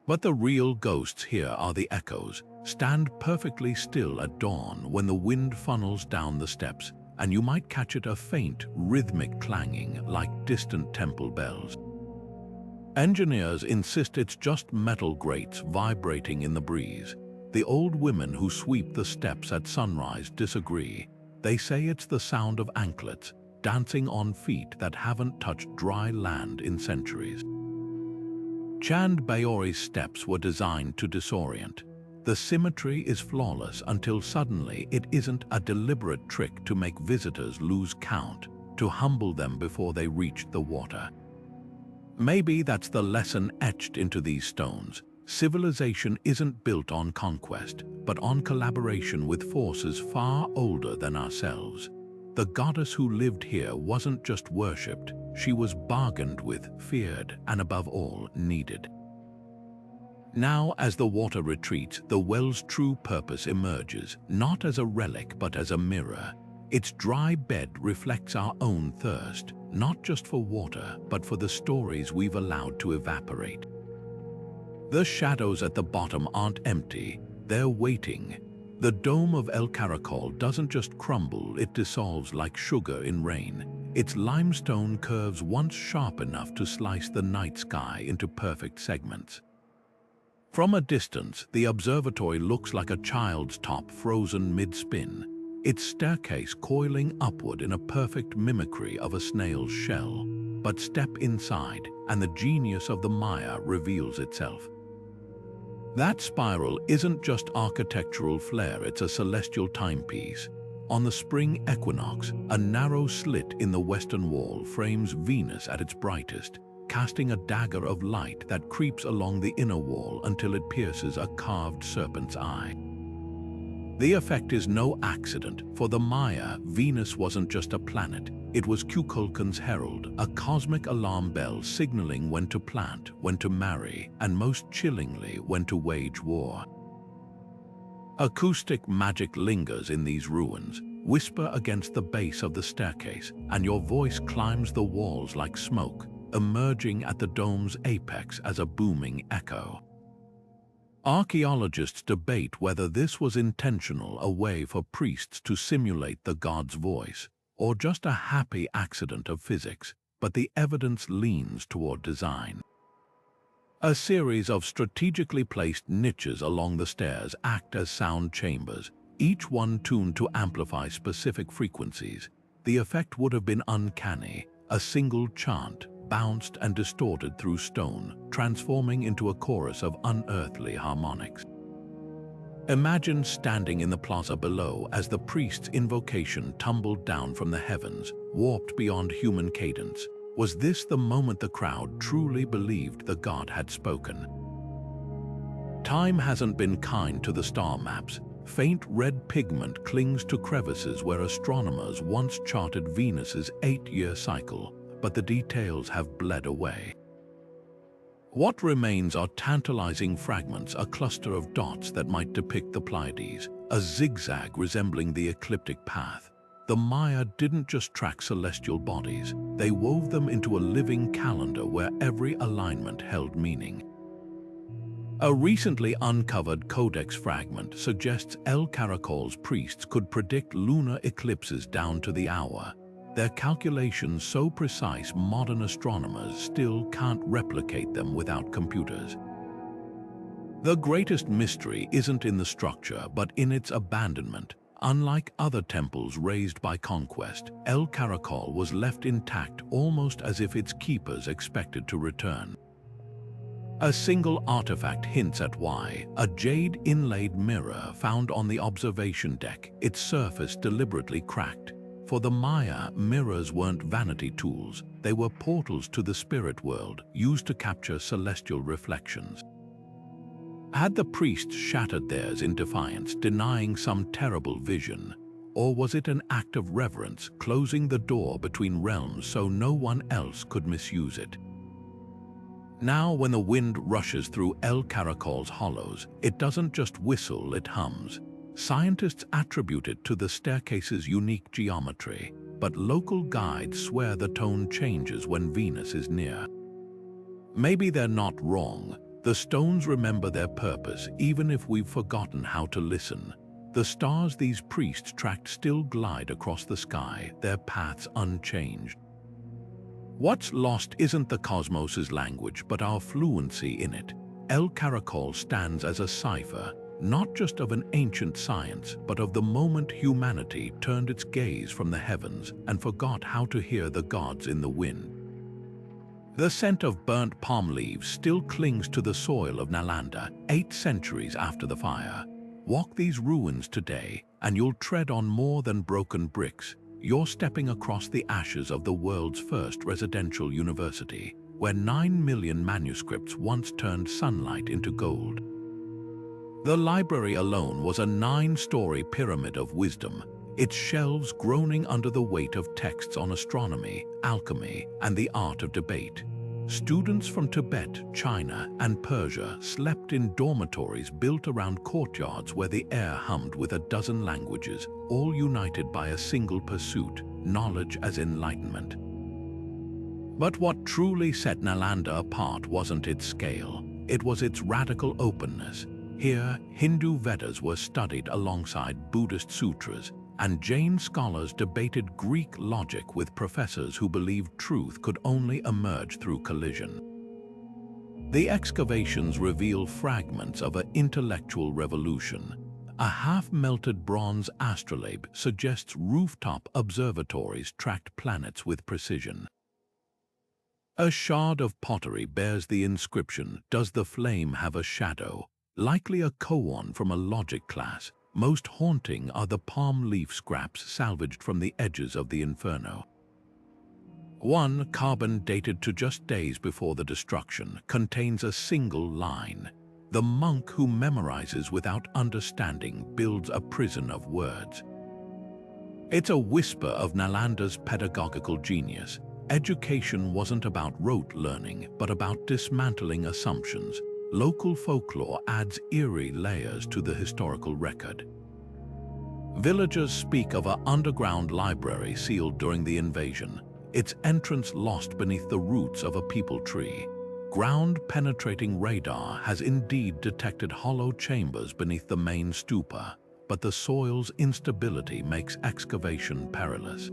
Speaker 1: But the real ghosts here are the echoes. Stand perfectly still at dawn when the wind funnels down the steps, and you might catch it a faint, rhythmic clanging like distant temple bells. Engineers insist it's just metal grates vibrating in the breeze. The old women who sweep the steps at sunrise disagree. They say it's the sound of anklets, dancing on feet that haven't touched dry land in centuries. Chand Baori's steps were designed to disorient. The symmetry is flawless until suddenly it isn't, a deliberate trick to make visitors lose count, to humble them before they reach the water. Maybe that's the lesson etched into these stones. Civilization isn't built on conquest, but on collaboration with forces far older than ourselves. The goddess who lived here wasn't just worshipped, she was bargained with, feared, and above all, needed. Now, as the water retreats, the well's true purpose emerges, not as a relic but as a mirror. Its dry bed reflects our own thirst, not just for water, but for the stories we've allowed to evaporate. The shadows at the bottom aren't empty, they're waiting. The dome of El Caracol doesn't just crumble, it dissolves like sugar in rain. Its limestone curves once sharp enough to slice the night sky into perfect segments. From a distance, the observatory looks like a child's top frozen mid-spin, its staircase coiling upward in a perfect mimicry of a snail's shell. But step inside, and the genius of the Maya reveals itself. That spiral isn't just architectural flair, it's a celestial timepiece. On the spring equinox, a narrow slit in the western wall frames Venus at its brightest, casting a dagger of light that creeps along the inner wall until it pierces a carved serpent's eye. The effect is no accident. For the Maya, Venus wasn't just a planet. It was Kukulkan's herald, a cosmic alarm bell signaling when to plant, when to marry, and most chillingly, when to wage war. Acoustic magic lingers in these ruins. Whisper against the base of the staircase, and your voice climbs the walls like smoke, emerging at the dome's apex as a booming echo. Archaeologists debate whether this was intentional, a way for priests to simulate the god's voice, or just a happy accident of physics, but the evidence leans toward design. A series of strategically placed niches along the stairs act as sound chambers, each one tuned to amplify specific frequencies. The effect would have been uncanny. A single chant bounced and distorted through stone, transforming into a chorus of unearthly harmonics. Imagine standing in the plaza below as the priest's invocation tumbled down from the heavens, warped beyond human cadence. Was this the moment the crowd truly believed the god had spoken? Time hasn't been kind to the star maps. Faint red pigment clings to crevices where astronomers once charted Venus's 8-year cycle, but the details have bled away. What remains are tantalizing fragments, a cluster of dots that might depict the Pleiades, a zigzag resembling the ecliptic path. The Maya didn't just track celestial bodies, they wove them into a living calendar where every alignment held meaning. A recently uncovered codex fragment suggests El Caracol's priests could predict lunar eclipses down to the hour. Their calculations so precise modern astronomers still can't replicate them without computers. The greatest mystery isn't in the structure, but in its abandonment. Unlike other temples razed by conquest, El Caracol was left intact, almost as if its keepers expected to return. A single artifact hints at why: a jade-inlaid mirror found on the observation deck, its surface deliberately cracked. For the Maya, mirrors weren't vanity tools, they were portals to the spirit world, used to capture celestial reflections. Had the priests shattered theirs in defiance, denying some terrible vision? Or was it an act of reverence, closing the door between realms so no one else could misuse it? Now, when the wind rushes through El Caracol's hollows, it doesn't just whistle, it hums. Scientists attribute it to the staircase's unique geometry, but local guides swear the tone changes when Venus is near. Maybe they're not wrong. The stones remember their purpose, even if we've forgotten how to listen. The stars these priests tracked still glide across the sky, their paths unchanged. What's lost isn't the cosmos's language, but our fluency in it. El Caracol stands as a cipher, not just of an ancient science, but of the moment humanity turned its gaze from the heavens and forgot how to hear the gods in the wind. The scent of burnt palm leaves still clings to the soil of Nalanda, 8 centuries after the fire. Walk these ruins today, and you'll tread on more than broken bricks. You're stepping across the ashes of the world's first residential university, where 9 million manuscripts once turned sunlight into gold. The library alone was a 9-story pyramid of wisdom, its shelves groaning under the weight of texts on astronomy, alchemy, and the art of debate. Students from Tibet, China, and Persia slept in dormitories built around courtyards where the air hummed with a dozen languages, all united by a single pursuit: knowledge as enlightenment. But what truly set Nalanda apart wasn't its scale, it was its radical openness. Here, Hindu Vedas were studied alongside Buddhist sutras, and Jain scholars debated Greek logic with professors who believed truth could only emerge through collision. The excavations reveal fragments of an intellectual revolution. A half-melted bronze astrolabe suggests rooftop observatories tracked planets with precision. A shard of pottery bears the inscription, "Does the flame have a shadow?" Likely a koan from a logic class. Most haunting are the palm leaf scraps salvaged from the edges of the inferno. One, carbon dated to just days before the destruction, contains a single line: The monk who memorizes without understanding builds a prison of words. It's a whisper of Nalanda's pedagogical genius. Education wasn't about rote learning, but about dismantling assumptions. Local folklore adds eerie layers to the historical record. Villagers speak of an underground library sealed during the invasion, its entrance lost beneath the roots of a peepal tree. Ground-penetrating radar has indeed detected hollow chambers beneath the main stupa, but the soil's instability makes excavation perilous.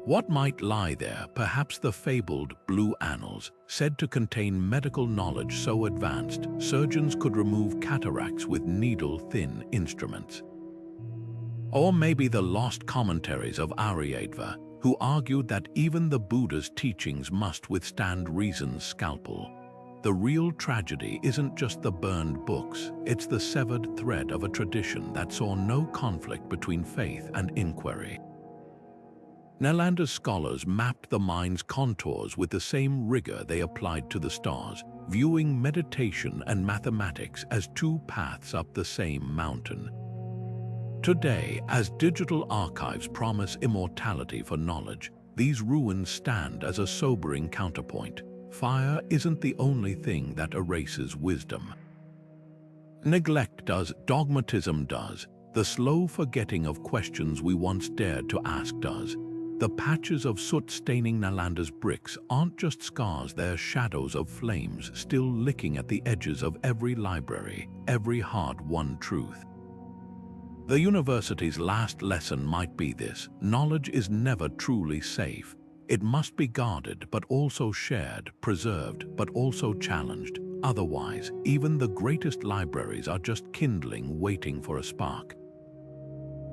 Speaker 1: What might lie there? Perhaps the fabled blue annals, said to contain medical knowledge so advanced surgeons could remove cataracts with needle-thin instruments. Or maybe the lost commentaries of Aryadva, who argued that even the Buddha's teachings must withstand reason's scalpel. The real tragedy isn't just the burned books, it's the severed thread of a tradition that saw no conflict between faith and inquiry. Nalanda's scholars mapped the mind's contours with the same rigor they applied to the stars, viewing meditation and mathematics as two paths up the same mountain. Today, as digital archives promise immortality for knowledge, these ruins stand as a sobering counterpoint. Fire isn't the only thing that erases wisdom. Neglect does, dogmatism does, the slow forgetting of questions we once dared to ask does. The patches of soot staining Nalanda's bricks aren't just scars, they're shadows of flames still licking at the edges of every library, every hard-won truth. The university's last lesson might be this: knowledge is never truly safe. It must be guarded, but also shared, preserved, but also challenged. Otherwise, even the greatest libraries are just kindling, waiting for a spark.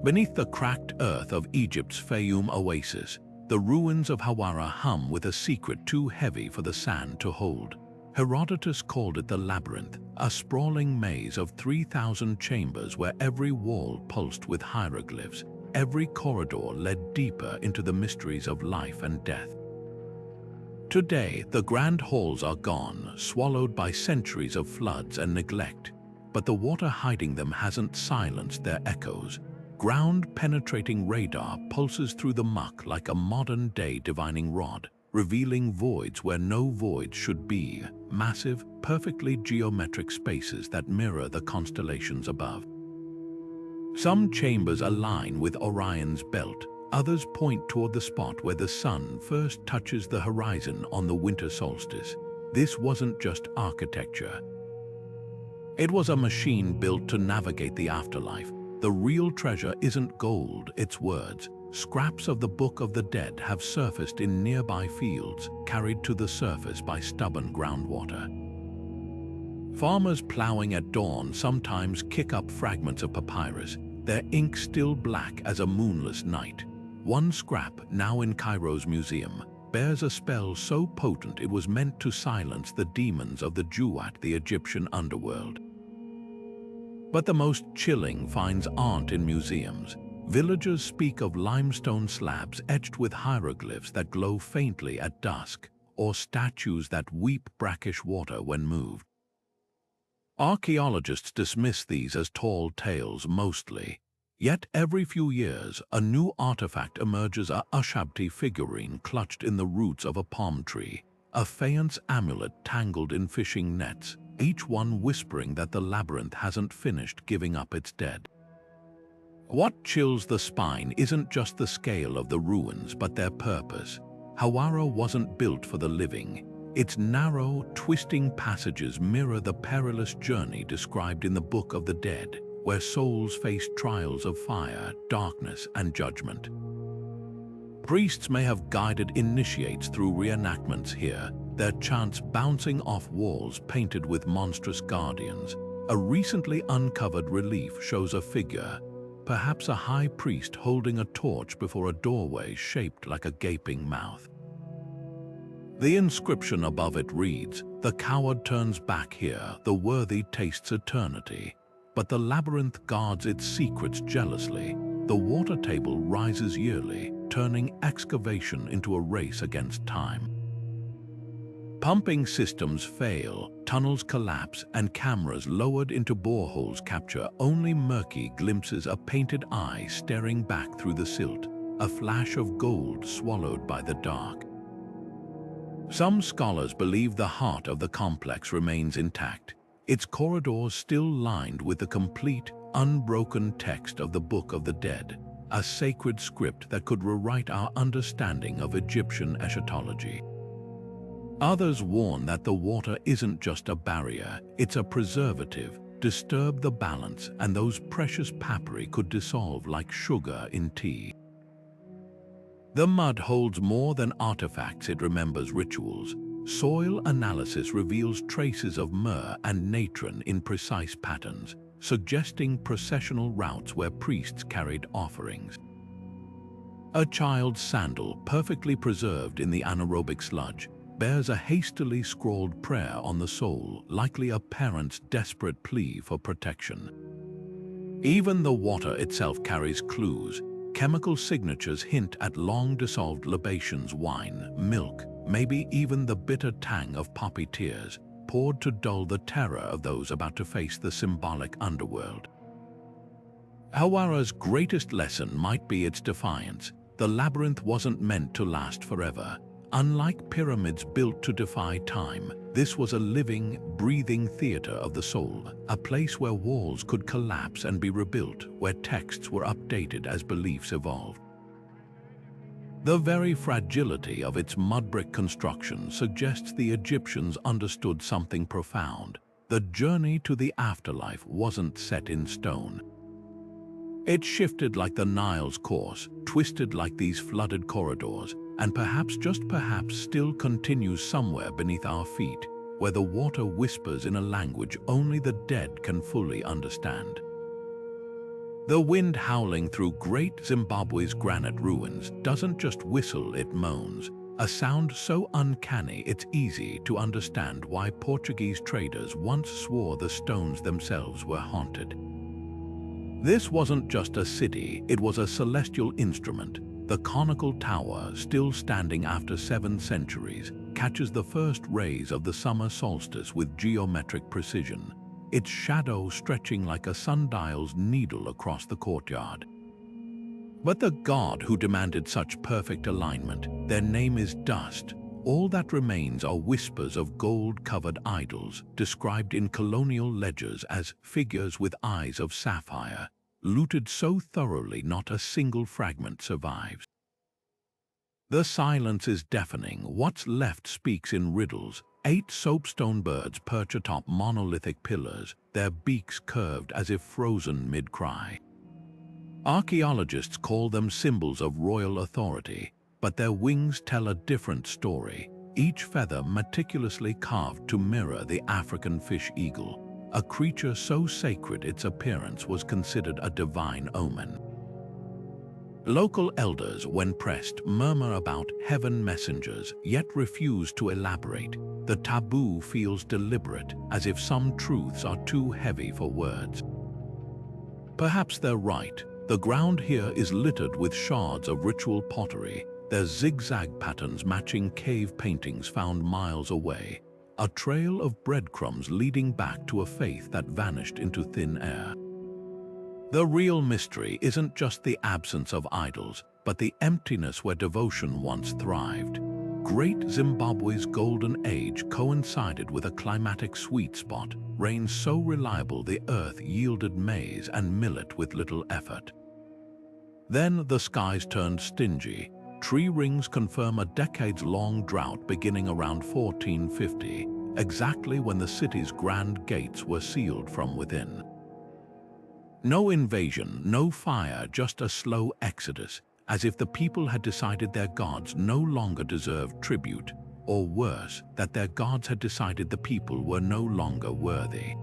Speaker 1: Beneath the cracked earth of Egypt's Fayum oasis, the ruins of Hawara hum with a secret too heavy for the sand to hold. Herodotus called it the Labyrinth, a sprawling maze of 3,000 chambers where every wall pulsed with hieroglyphs, every corridor led deeper into the mysteries of life and death. Today, the grand halls are gone, swallowed by centuries of floods and neglect, but the water hiding them hasn't silenced their echoes. Ground-penetrating radar pulses through the muck like a modern-day divining rod, revealing voids where no voids should be, massive, perfectly geometric spaces that mirror the constellations above. Some chambers align with Orion's belt, others point toward the spot where the sun first touches the horizon on the winter solstice. This wasn't just architecture. It was a machine built to navigate the afterlife. The real treasure isn't gold, it's words. Scraps of the Book of the Dead have surfaced in nearby fields, carried to the surface by stubborn groundwater. Farmers plowing at dawn sometimes kick up fragments of papyrus, their ink still black as a moonless night. One scrap, now in Cairo's museum, bears a spell so potent it was meant to silence the demons of the Juwat, the Egyptian underworld. But the most chilling finds aren't in museums. Villagers speak of limestone slabs etched with hieroglyphs that glow faintly at dusk, or statues that weep brackish water when moved. Archaeologists dismiss these as tall tales mostly, yet every few years a new artifact emerges: a Ushabti figurine clutched in the roots of a palm tree, a faience amulet tangled in fishing nets, each one whispering that the labyrinth hasn't finished giving up its dead. What chills the spine isn't just the scale of the ruins, but their purpose. Hawara wasn't built for the living. Its narrow, twisting passages mirror the perilous journey described in the Book of the Dead, where souls face trials of fire, darkness, and judgment. Priests may have guided initiates through reenactments here, their chants bouncing off walls painted with monstrous guardians. A recently uncovered relief shows a figure, perhaps a high priest holding a torch before a doorway shaped like a gaping mouth. The inscription above it reads, "The coward turns back here, the worthy tastes eternity." But the labyrinth guards its secrets jealously. The water table rises yearly, turning excavation into a race against time. Pumping systems fail, tunnels collapse, and cameras lowered into boreholes capture only murky glimpses, a painted eye staring back through the silt, a flash of gold swallowed by the dark. Some scholars believe the heart of the complex remains intact, its corridors still lined with the complete, unbroken text of the Book of the Dead, a sacred script that could rewrite our understanding of Egyptian eschatology. Others warn that the water isn't just a barrier, it's a preservative. Disturb the balance and those precious papyri could dissolve like sugar in tea. The mud holds more than artifacts, it remembers rituals. Soil analysis reveals traces of myrrh and natron in precise patterns, suggesting processional routes where priests carried offerings. A child's sandal, perfectly preserved in the anaerobic sludge, bears a hastily scrawled prayer on the sole, likely a parent's desperate plea for protection. Even the water itself carries clues. Chemical signatures hint at long-dissolved libations, wine, milk, maybe even the bitter tang of poppy tears, poured to dull the terror of those about to face the symbolic underworld. Hawara's greatest lesson might be its defiance. The labyrinth wasn't meant to last forever. Unlike pyramids built to defy time, this was a living, breathing theater of the soul, a place where walls could collapse and be rebuilt, where texts were updated as beliefs evolved. The very fragility of its mud-brick construction suggests the Egyptians understood something profound. The journey to the afterlife wasn't set in stone. It shifted like the Nile's course, twisted like these flooded corridors, and perhaps, just perhaps, still continues somewhere beneath our feet, where the water whispers in a language only the dead can fully understand. The wind howling through Great Zimbabwe's granite ruins doesn't just whistle, it moans, a sound so uncanny it's easy to understand why Portuguese traders once swore the stones themselves were haunted. This wasn't just a city, it was a celestial instrument. The conical tower, still standing after 7 centuries, catches the first rays of the summer solstice with geometric precision, its shadow stretching like a sundial's needle across the courtyard. But the god who demanded such perfect alignment, their name is dust. All that remains are whispers of gold-covered idols, described in colonial ledgers as figures with eyes of sapphire, looted so thoroughly not a single fragment survives. The silence is deafening. What's left speaks in riddles. 8 soapstone birds perch atop monolithic pillars, their beaks curved as if frozen mid-cry. Archaeologists call them symbols of royal authority, but their wings tell a different story, each feather meticulously carved to mirror the African fish eagle, a creature so sacred its appearance was considered a divine omen. Local elders, when pressed, murmur about heaven messengers, yet refuse to elaborate. The taboo feels deliberate, as if some truths are too heavy for words. Perhaps they're right. The ground here is littered with shards of ritual pottery, their zigzag patterns matching cave paintings found miles away, a trail of breadcrumbs leading back to a faith that vanished into thin air. The real mystery isn't just the absence of idols, but the emptiness where devotion once thrived. Great Zimbabwe's golden age coincided with a climatic sweet spot, rain so reliable the earth yielded maize and millet with little effort. Then the skies turned stingy. Tree rings confirm a decades-long drought beginning around 1450, exactly when the city's grand gates were sealed from within. No invasion, no fire, just a slow exodus, as if the people had decided their gods no longer deserved tribute, or worse, that their gods had decided the people were no longer worthy.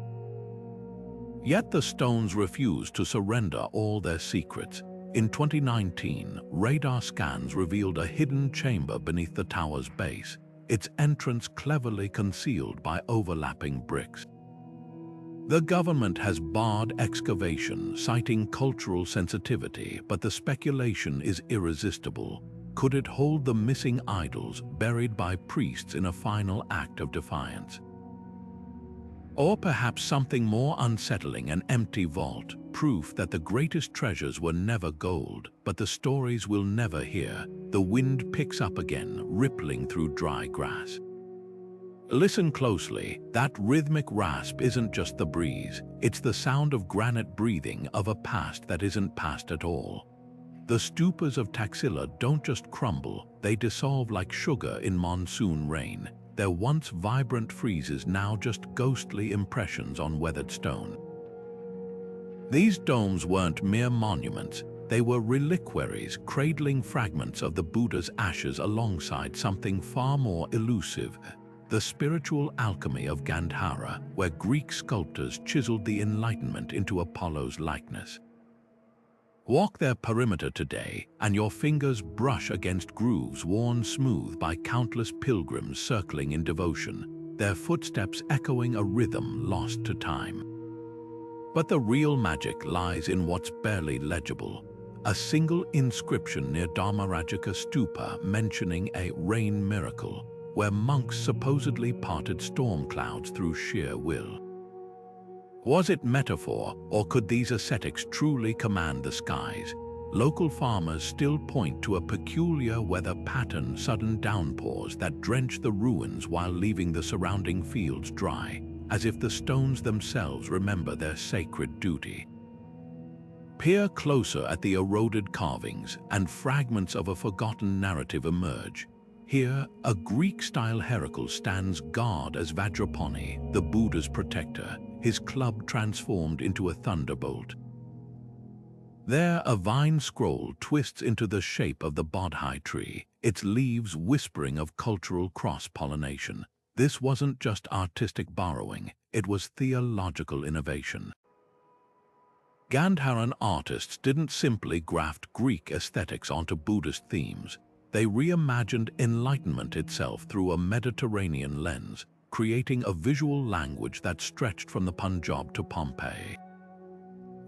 Speaker 1: Yet the stones refused to surrender all their secrets. In 2019, radar scans revealed a hidden chamber beneath the tower's base, its entrance cleverly concealed by overlapping bricks. The government has barred excavation, citing cultural sensitivity, but the speculation is irresistible. Could it hold the missing idols buried by priests in a final act of defiance? Or perhaps something more unsettling, an empty vault, proof that the greatest treasures were never gold, but the stories we'll never hear. The wind picks up again, rippling through dry grass. Listen closely. That rhythmic rasp isn't just the breeze, it's the sound of granite breathing of a past that isn't past at all. The stupas of Taxila don't just crumble, they dissolve like sugar in monsoon rain. Their once vibrant friezes now just ghostly impressions on weathered stone. These domes weren't mere monuments, they were reliquaries cradling fragments of the Buddha's ashes alongside something far more elusive, the spiritual alchemy of Gandhara, where Greek sculptors chiseled the Enlightenment into Apollo's likeness. Walk their perimeter today, and your fingers brush against grooves worn smooth by countless pilgrims circling in devotion, their footsteps echoing a rhythm lost to time. But the real magic lies in what's barely legible. A single inscription near Dharmarajika Stupa mentioning a rain miracle, where monks supposedly parted storm clouds through sheer will. Was it metaphor, or could these ascetics truly command the skies? Local farmers still point to a peculiar weather pattern, sudden downpours that drench the ruins while leaving the surrounding fields dry, as if the stones themselves remember their sacred duty. Peer closer at the eroded carvings, and fragments of a forgotten narrative emerge. Here, a Greek-style Heracles stands guard as Vajrapani, the Buddha's protector, his club transformed into a thunderbolt. There, a vine scroll twists into the shape of the Bodhi tree, its leaves whispering of cultural cross-pollination. This wasn't just artistic borrowing, it was theological innovation. Gandharan artists didn't simply graft Greek aesthetics onto Buddhist themes. They reimagined Enlightenment itself through a Mediterranean lens, creating a visual language that stretched from the Punjab to Pompeii.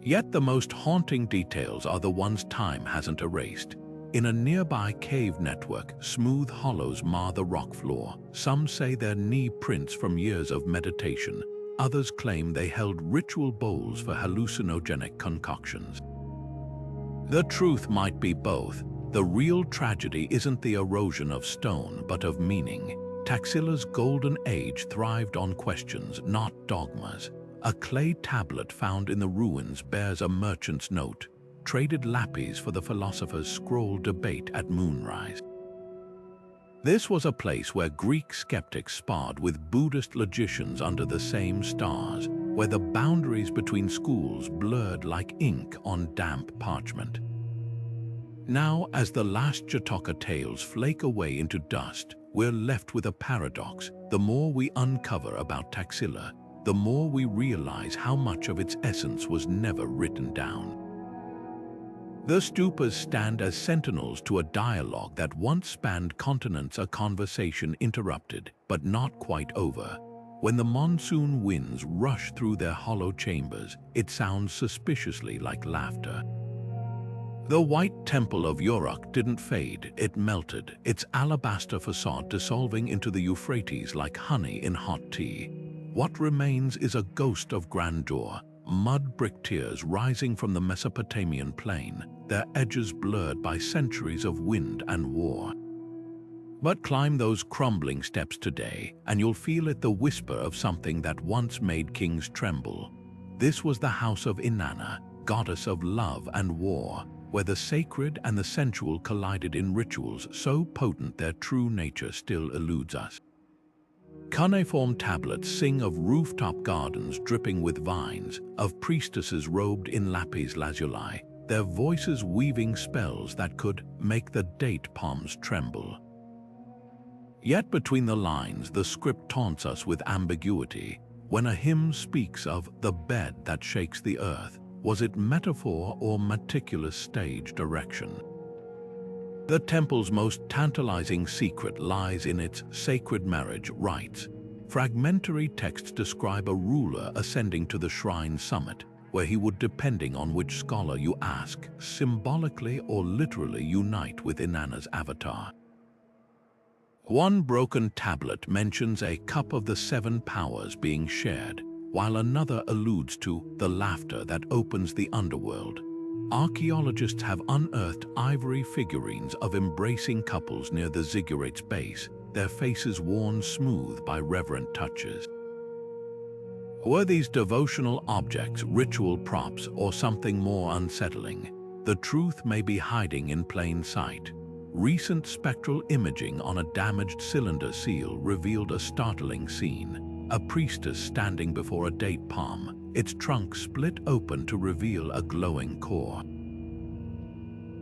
Speaker 1: Yet the most haunting details are the ones time hasn't erased. In a nearby cave network, smooth hollows mar the rock floor. Some say they're knee prints from years of meditation. Others claim they held ritual bowls for hallucinogenic concoctions. The truth might be both. The real tragedy isn't the erosion of stone, but of meaning. Taxila's golden age thrived on questions, not dogmas. A clay tablet found in the ruins bears a merchant's note, traded lapis for the philosopher's scroll debate at moonrise. This was a place where Greek skeptics sparred with Buddhist logicians under the same stars, where the boundaries between schools blurred like ink on damp parchment. Now, as the last Jataka tales flake away into dust, we're left with a paradox. The more we uncover about Taxila, the more we realize how much of its essence was never written down. The stupas stand as sentinels to a dialogue that once spanned continents, a conversation interrupted, but not quite over. When the monsoon winds rush through their hollow chambers, it sounds suspiciously like laughter. The white temple of Uruk didn't fade, it melted, its alabaster facade dissolving into the Euphrates like honey in hot tea. What remains is a ghost of grandeur, mud brick tiers rising from the Mesopotamian plain, their edges blurred by centuries of wind and war. But climb those crumbling steps today, and you'll feel it, the whisper of something that once made kings tremble. This was the House of Inanna, goddess of love and war, where the sacred and the sensual collided in rituals so potent their true nature still eludes us. Cuneiform tablets sing of rooftop gardens dripping with vines, of priestesses robed in lapis lazuli, their voices weaving spells that could make the date palms tremble. Yet between the lines, the script taunts us with ambiguity. When a hymn speaks of the bed that shakes the earth, was it metaphor or meticulous stage direction? The temple's most tantalizing secret lies in its sacred marriage rites. Fragmentary texts describe a ruler ascending to the shrine summit, where he would, depending on which scholar you ask, symbolically or literally unite with Inanna's avatar. One broken tablet mentions a cup of the 7 powers being shared, while another alludes to the laughter that opens the underworld. Archaeologists have unearthed ivory figurines of embracing couples near the ziggurat's base, their faces worn smooth by reverent touches. Were these devotional objects ritual props or something more unsettling? The truth may be hiding in plain sight. Recent spectral imaging on a damaged cylinder seal revealed a startling scene. A priestess standing before a date palm, its trunk split open to reveal a glowing core.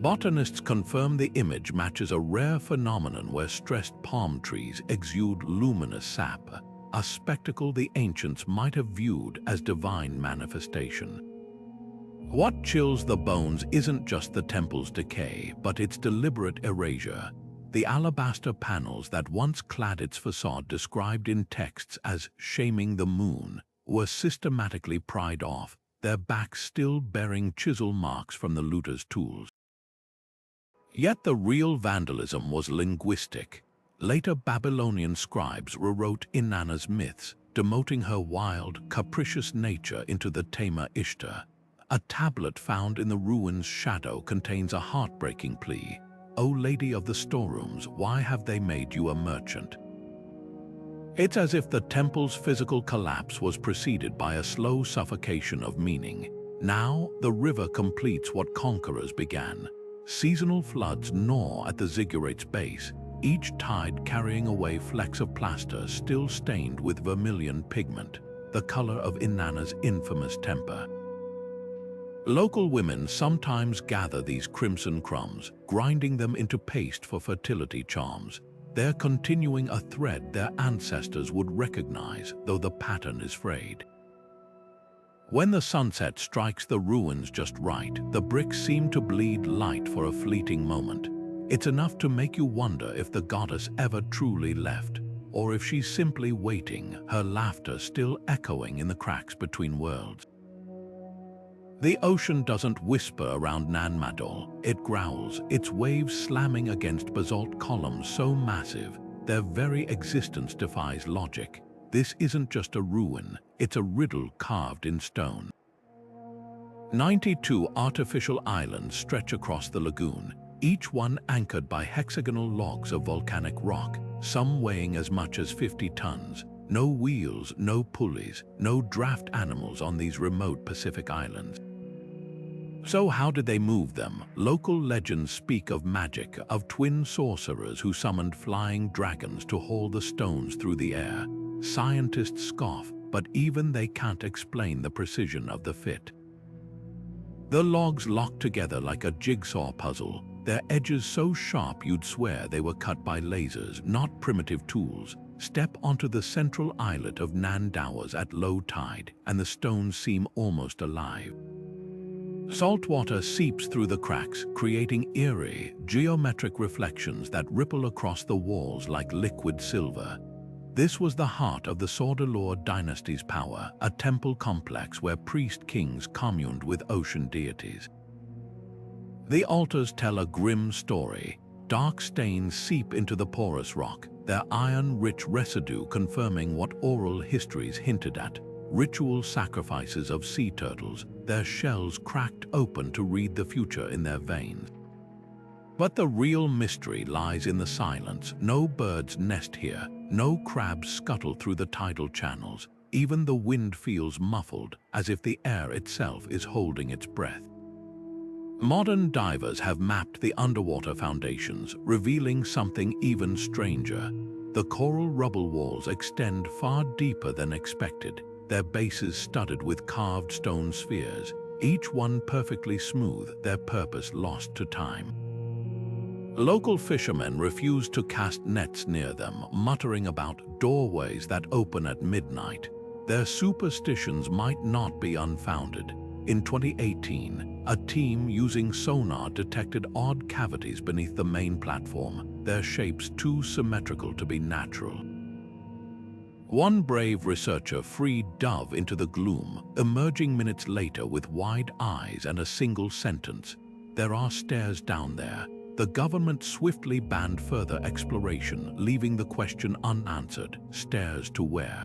Speaker 1: Botanists confirm the image matches a rare phenomenon where stressed palm trees exude luminous sap, a spectacle the ancients might have viewed as divine manifestation. What chills the bones isn't just the temple's decay, but its deliberate erasure. The alabaster panels that once clad its facade, described in texts as shaming the moon, were systematically pried off, their backs still bearing chisel marks from the looter's tools. Yet the real vandalism was linguistic. Later Babylonian scribes rewrote Inanna's myths, demoting her wild, capricious nature into the tamer Ishtar. A tablet found in the ruins' shadow contains a heartbreaking plea. "O Lady of the Storerooms, why have they made you a merchant?" It's as if the temple's physical collapse was preceded by a slow suffocation of meaning. Now, the river completes what conquerors began. Seasonal floods gnaw at the ziggurat's base, each tide carrying away flecks of plaster still stained with vermilion pigment, the color of Inanna's infamous temper. Local women sometimes gather these crimson crumbs, grinding them into paste for fertility charms. They're continuing a thread their ancestors would recognize, though the pattern is frayed. When the sunset strikes the ruins just right, the bricks seem to bleed light for a fleeting moment. It's enough to make you wonder if the goddess ever truly left, or if she's simply waiting, her laughter still echoing in the cracks between worlds. The ocean doesn't whisper around Nan Madol, it growls, its waves slamming against basalt columns so massive, their very existence defies logic. This isn't just a ruin, it's a riddle carved in stone. 92 artificial islands stretch across the lagoon, each one anchored by hexagonal logs of volcanic rock, some weighing as much as 50 tons. No wheels, no pulleys, no draft animals on these remote Pacific islands. So how did they move them? Local legends speak of magic, of twin sorcerers who summoned flying dragons to haul the stones through the air. Scientists scoff, but even they can't explain the precision of the fit. The logs locked together like a jigsaw puzzle, their edges so sharp you'd swear they were cut by lasers, not primitive tools. Step onto the central islet of Nan Dowers at low tide, and the stones seem almost alive. Salt water seeps through the cracks, creating eerie, geometric reflections that ripple across the walls like liquid silver. This was the heart of the Sordalor dynasty's power, a temple complex where priest-kings communed with ocean deities. The altars tell a grim story. Dark stains seep into the porous rock, their iron-rich residue confirming what oral histories hinted at. Ritual sacrifices of sea turtles, their shells cracked open to read the future in their veins. But the real mystery lies in the silence. No birds nest here, no crabs scuttle through the tidal channels. Even the wind feels muffled, as if the air itself is holding its breath. Modern divers have mapped the underwater foundations, revealing something even stranger. The coral rubble walls extend far deeper than expected, their bases studded with carved stone spheres, each one perfectly smooth, their purpose lost to time. Local fishermen refuse to cast nets near them, muttering about doorways that open at midnight. Their superstitions might not be unfounded. In 2018, a team using sonar detected odd cavities beneath the main platform, their shapes too symmetrical to be natural. One brave researcher freed Dove into the gloom, emerging minutes later with wide eyes and a single sentence: "There are stairs down there." The government swiftly banned further exploration, leaving the question unanswered: stairs to where?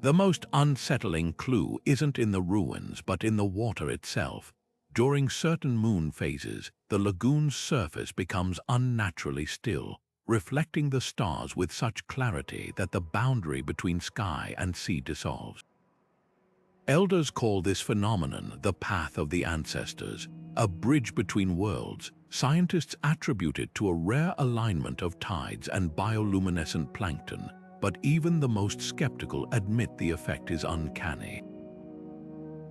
Speaker 1: The most unsettling clue isn't in the ruins, but in the water itself. During certain moon phases, the lagoon's surface becomes unnaturally still, reflecting the stars with such clarity that the boundary between sky and sea dissolves. Elders call this phenomenon the path of the ancestors, a bridge between worlds. Scientists attribute it to a rare alignment of tides and bioluminescent plankton, but even the most skeptical admit the effect is uncanny.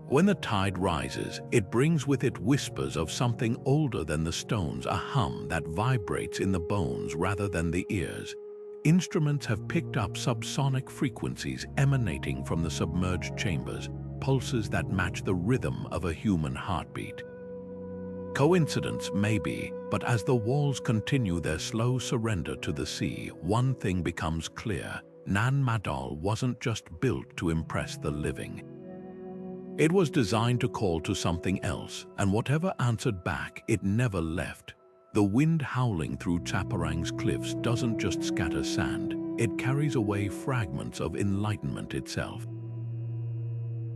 Speaker 1: When the tide rises, it brings with it whispers of something older than the stones, a hum that vibrates in the bones rather than the ears. Instruments have picked up subsonic frequencies emanating from the submerged chambers, pulses that match the rhythm of a human heartbeat. Coincidence, maybe, but as the walls continue their slow surrender to the sea, one thing becomes clear: Nan Madol wasn't just built to impress the living. It was designed to call to something else, and whatever answered back, it never left. The wind howling through Chaparang's cliffs doesn't just scatter sand, it carries away fragments of enlightenment itself.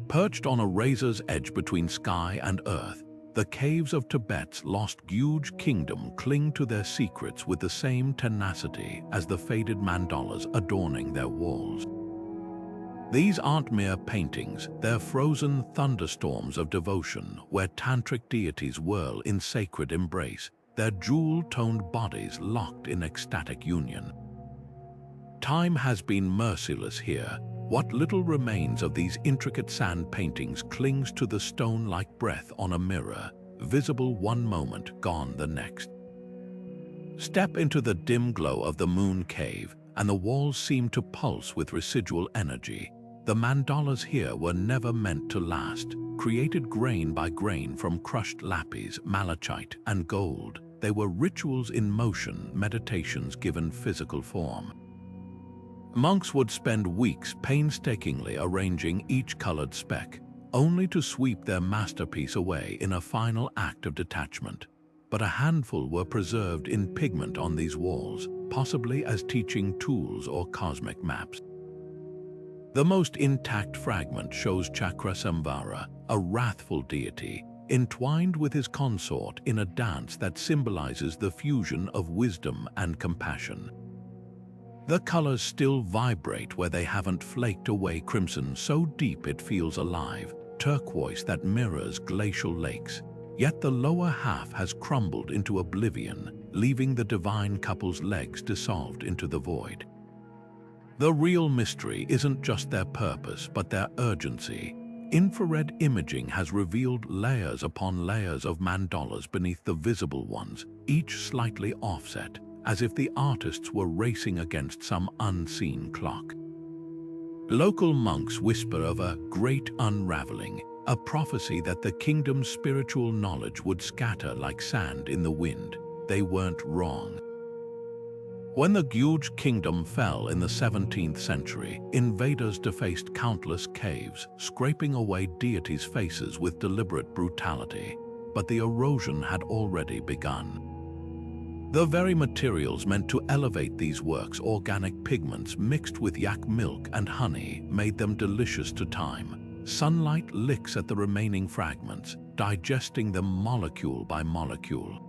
Speaker 1: Perched on a razor's edge between sky and earth, the caves of Tibet's lost huge kingdom cling to their secrets with the same tenacity as the faded mandalas adorning their walls. These aren't mere paintings, they're frozen thunderstorms of devotion where tantric deities whirl in sacred embrace, their jewel-toned bodies locked in ecstatic union. Time has been merciless here. What little remains of these intricate sand paintings clings to the stone like breath on a mirror, visible one moment, gone the next. Step into the dim glow of the moon cave, and the walls seem to pulse with residual energy. The mandalas here were never meant to last, created grain by grain from crushed lapis, malachite, and gold. They were rituals in motion, meditations given physical form. Monks would spend weeks painstakingly arranging each colored speck, only to sweep their masterpiece away in a final act of detachment. But a handful were preserved in pigment on these walls, possibly as teaching tools or cosmic maps. The most intact fragment shows Chakrasamvara, a wrathful deity, entwined with his consort in a dance that symbolizes the fusion of wisdom and compassion. The colors still vibrate where they haven't flaked away: crimson so deep it feels alive, turquoise that mirrors glacial lakes. Yet the lower half has crumbled into oblivion, leaving the divine couple's legs dissolved into the void. The real mystery isn't just their purpose, but their urgency. Infrared imaging has revealed layers upon layers of mandalas beneath the visible ones, each slightly offset, as if the artists were racing against some unseen clock. Local monks whisper of a great unraveling, a prophecy that the kingdom's spiritual knowledge would scatter like sand in the wind. They weren't wrong. When the huge kingdom fell in the 17th century, invaders defaced countless caves, scraping away deities' faces with deliberate brutality. But the erosion had already begun. The very materials meant to elevate these works, organic pigments mixed with yak milk and honey, made them delicious to time. Sunlight licks at the remaining fragments, digesting them molecule by molecule.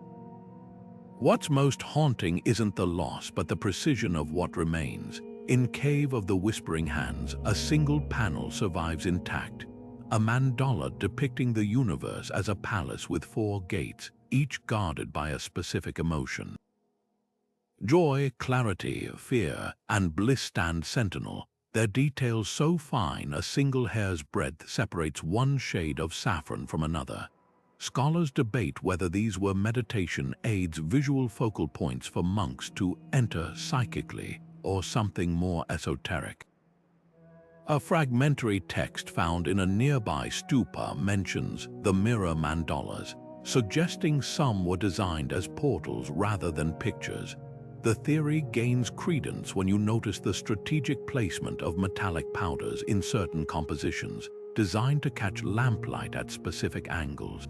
Speaker 1: What's most haunting isn't the loss, but the precision of what remains. In Cave of the Whispering Hands, a single panel survives intact, a mandala depicting the universe as a palace with 4 gates, each guarded by a specific emotion. Joy, clarity, fear, and bliss stand sentinel, their details so fine a single hair's breadth separates one shade of saffron from another. Scholars debate whether these were meditation aids, visual focal points for monks to enter psychically, or something more esoteric. A fragmentary text found in a nearby stupa mentions the mirror mandalas, suggesting some were designed as portals rather than pictures. The theory gains credence when you notice the strategic placement of metallic powders in certain compositions, designed to catch lamplight at specific angles.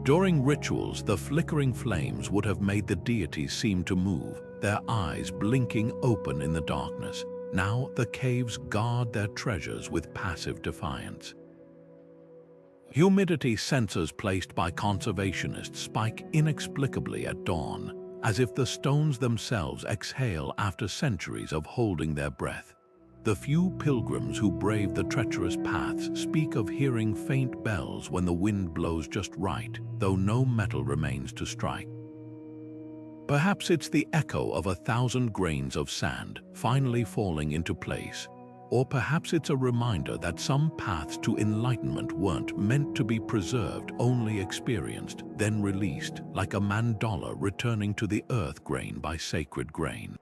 Speaker 1: During rituals, the flickering flames would have made the deities seem to move, their eyes blinking open in the darkness. Now the caves guard their treasures with passive defiance. Humidity sensors placed by conservationists spike inexplicably at dawn, as if the stones themselves exhale after centuries of holding their breath. The few pilgrims who brave the treacherous paths speak of hearing faint bells when the wind blows just right, though no metal remains to strike. Perhaps it's the echo of 1,000 grains of sand finally falling into place, or perhaps it's a reminder that some paths to enlightenment weren't meant to be preserved, only experienced, then released, like a mandala returning to the earth grain by sacred grain.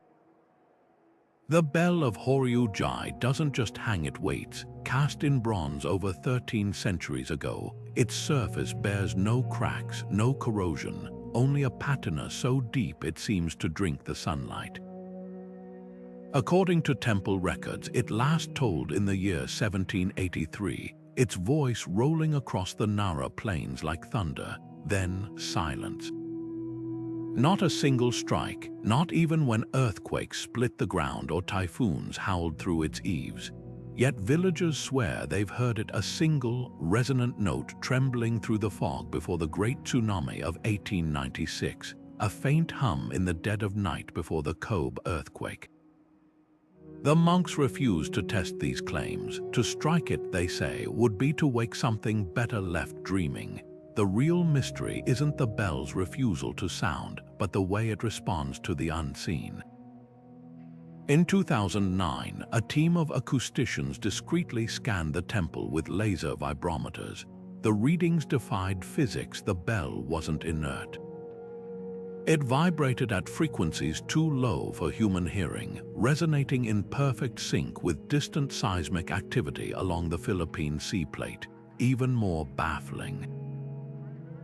Speaker 1: The bell of Jore doesn't just hang, it waits. Cast in bronze over 13 centuries ago, its surface bears no cracks, no corrosion, only a patina so deep it seems to drink the sunlight. According to temple records, it last tolled in the year 1783, its voice rolling across the Nara plains like thunder, then silence. Not a single strike, not even when earthquakes split the ground or typhoons howled through its eaves. Yet villagers swear they've heard it, a single, resonant note trembling through the fog before the Great Tsunami of 1896, a faint hum in the dead of night before the Kobe earthquake. The monks refuse to test these claims. To strike it, they say, would be to wake something better left dreaming. The real mystery isn't the bell's refusal to sound, but the way it responds to the unseen. In 2009, a team of acousticians discreetly scanned the temple with laser vibrometers. The readings defied physics. The bell wasn't inert. It vibrated at frequencies too low for human hearing, resonating in perfect sync with distant seismic activity along the Philippine Sea Plate. Even more baffling,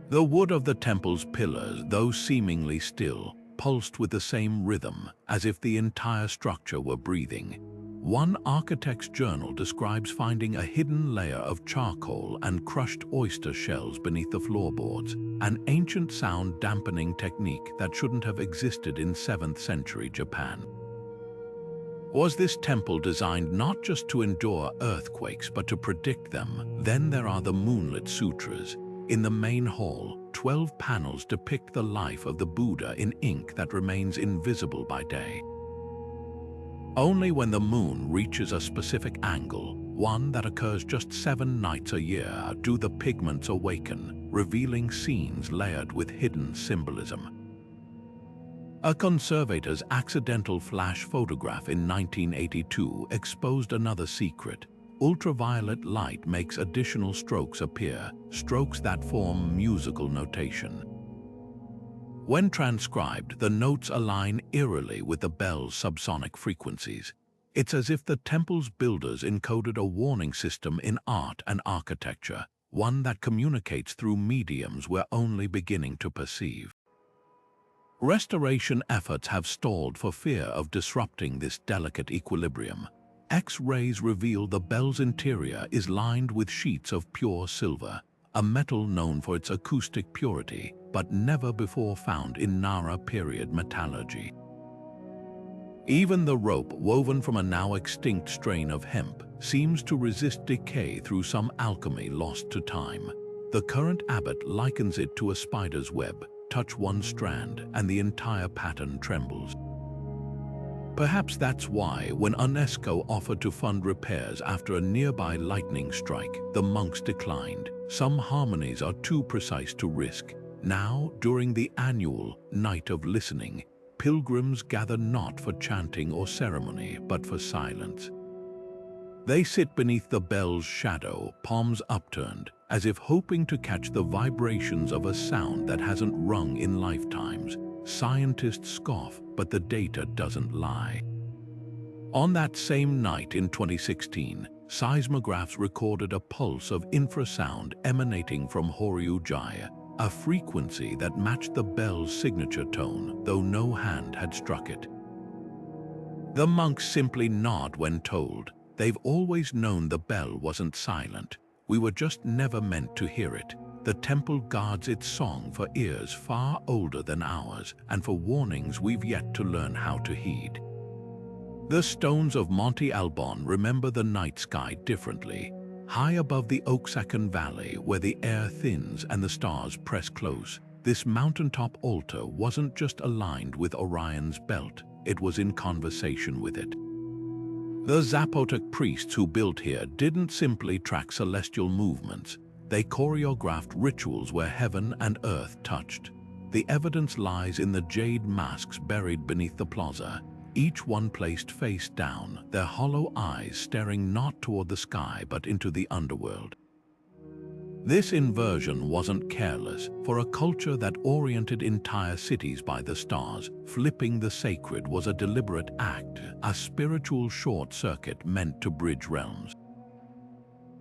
Speaker 1: the wood of the temple's pillars, though seemingly still, pulsed with the same rhythm, as if the entire structure were breathing. One architect's journal describes finding a hidden layer of charcoal and crushed oyster shells beneath the floorboards, an ancient sound dampening technique that shouldn't have existed in 7th century Japan. Was this temple designed not just to endure earthquakes but to predict them? Then there are the moonlit sutras. In the main hall, 12 panels depict the life of the Buddha in ink that remains invisible by day. Only when the moon reaches a specific angle, one that occurs just 7 nights a year, do the pigments awaken, revealing scenes layered with hidden symbolism. A conservator's accidental flash photograph in 1982 exposed another secret. Ultraviolet light makes additional strokes appear, strokes that form musical notation. When transcribed, the notes align eerily with the bell's subsonic frequencies. It's as if the temple's builders encoded a warning system in art and architecture, one that communicates through mediums we're only beginning to perceive. Restoration efforts have stalled for fear of disrupting this delicate equilibrium. X-rays reveal the bell's interior is lined with sheets of pure silver, a metal known for its acoustic purity, but never before found in Nara period metallurgy. Even the rope, woven from a now extinct strain of hemp, seems to resist decay through some alchemy lost to time. The current abbot likens it to a spider's web. Touch one strand, and the entire pattern trembles. Perhaps that's why, when UNESCO offered to fund repairs after a nearby lightning strike, the monks declined. Some harmonies are too precise to risk. Now, during the annual Night of Listening, pilgrims gather not for chanting or ceremony, but for silence. They sit beneath the bell's shadow, palms upturned, as if hoping to catch the vibrations of a sound that hasn't rung in lifetimes. Scientists scoff, but the data doesn't lie. On that same night in 2016, seismographs recorded a pulse of infrasound emanating from Jore. a frequency that matched the bell's signature tone, though no hand had struck it. The monks simply nod when told. They've always known the bell wasn't silent. We were just never meant to hear it. The temple guards its song for ears far older than ours, and for warnings we've yet to learn how to heed. The stones of Monte Alban remember the night sky differently. High above the Oaxacan Valley, where the air thins and the stars press close, this mountaintop altar wasn't just aligned with Orion's belt, it was in conversation with it. The Zapotec priests who built here didn't simply track celestial movements, they choreographed rituals where heaven and earth touched. The evidence lies in the jade masks buried beneath the plaza, each one placed face down, their hollow eyes staring not toward the sky but into the underworld. This inversion wasn't careless. For a culture that oriented entire cities by the stars, flipping the sacred was a deliberate act, a spiritual short circuit meant to bridge realms.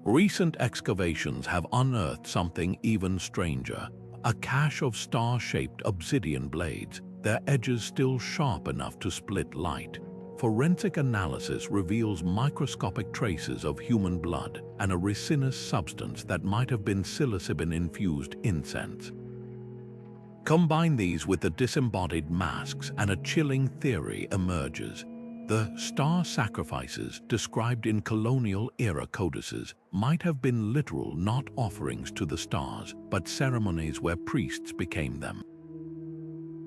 Speaker 1: Recent excavations have unearthed something even stranger, a cache of star-shaped obsidian blades, their edges still sharp enough to split light. Forensic analysis reveals microscopic traces of human blood and a resinous substance that might have been psilocybin-infused incense. Combine these with the disembodied masks and a chilling theory emerges. The star sacrifices described in colonial-era codices might have been literal not offerings to the stars, but ceremonies where priests became them.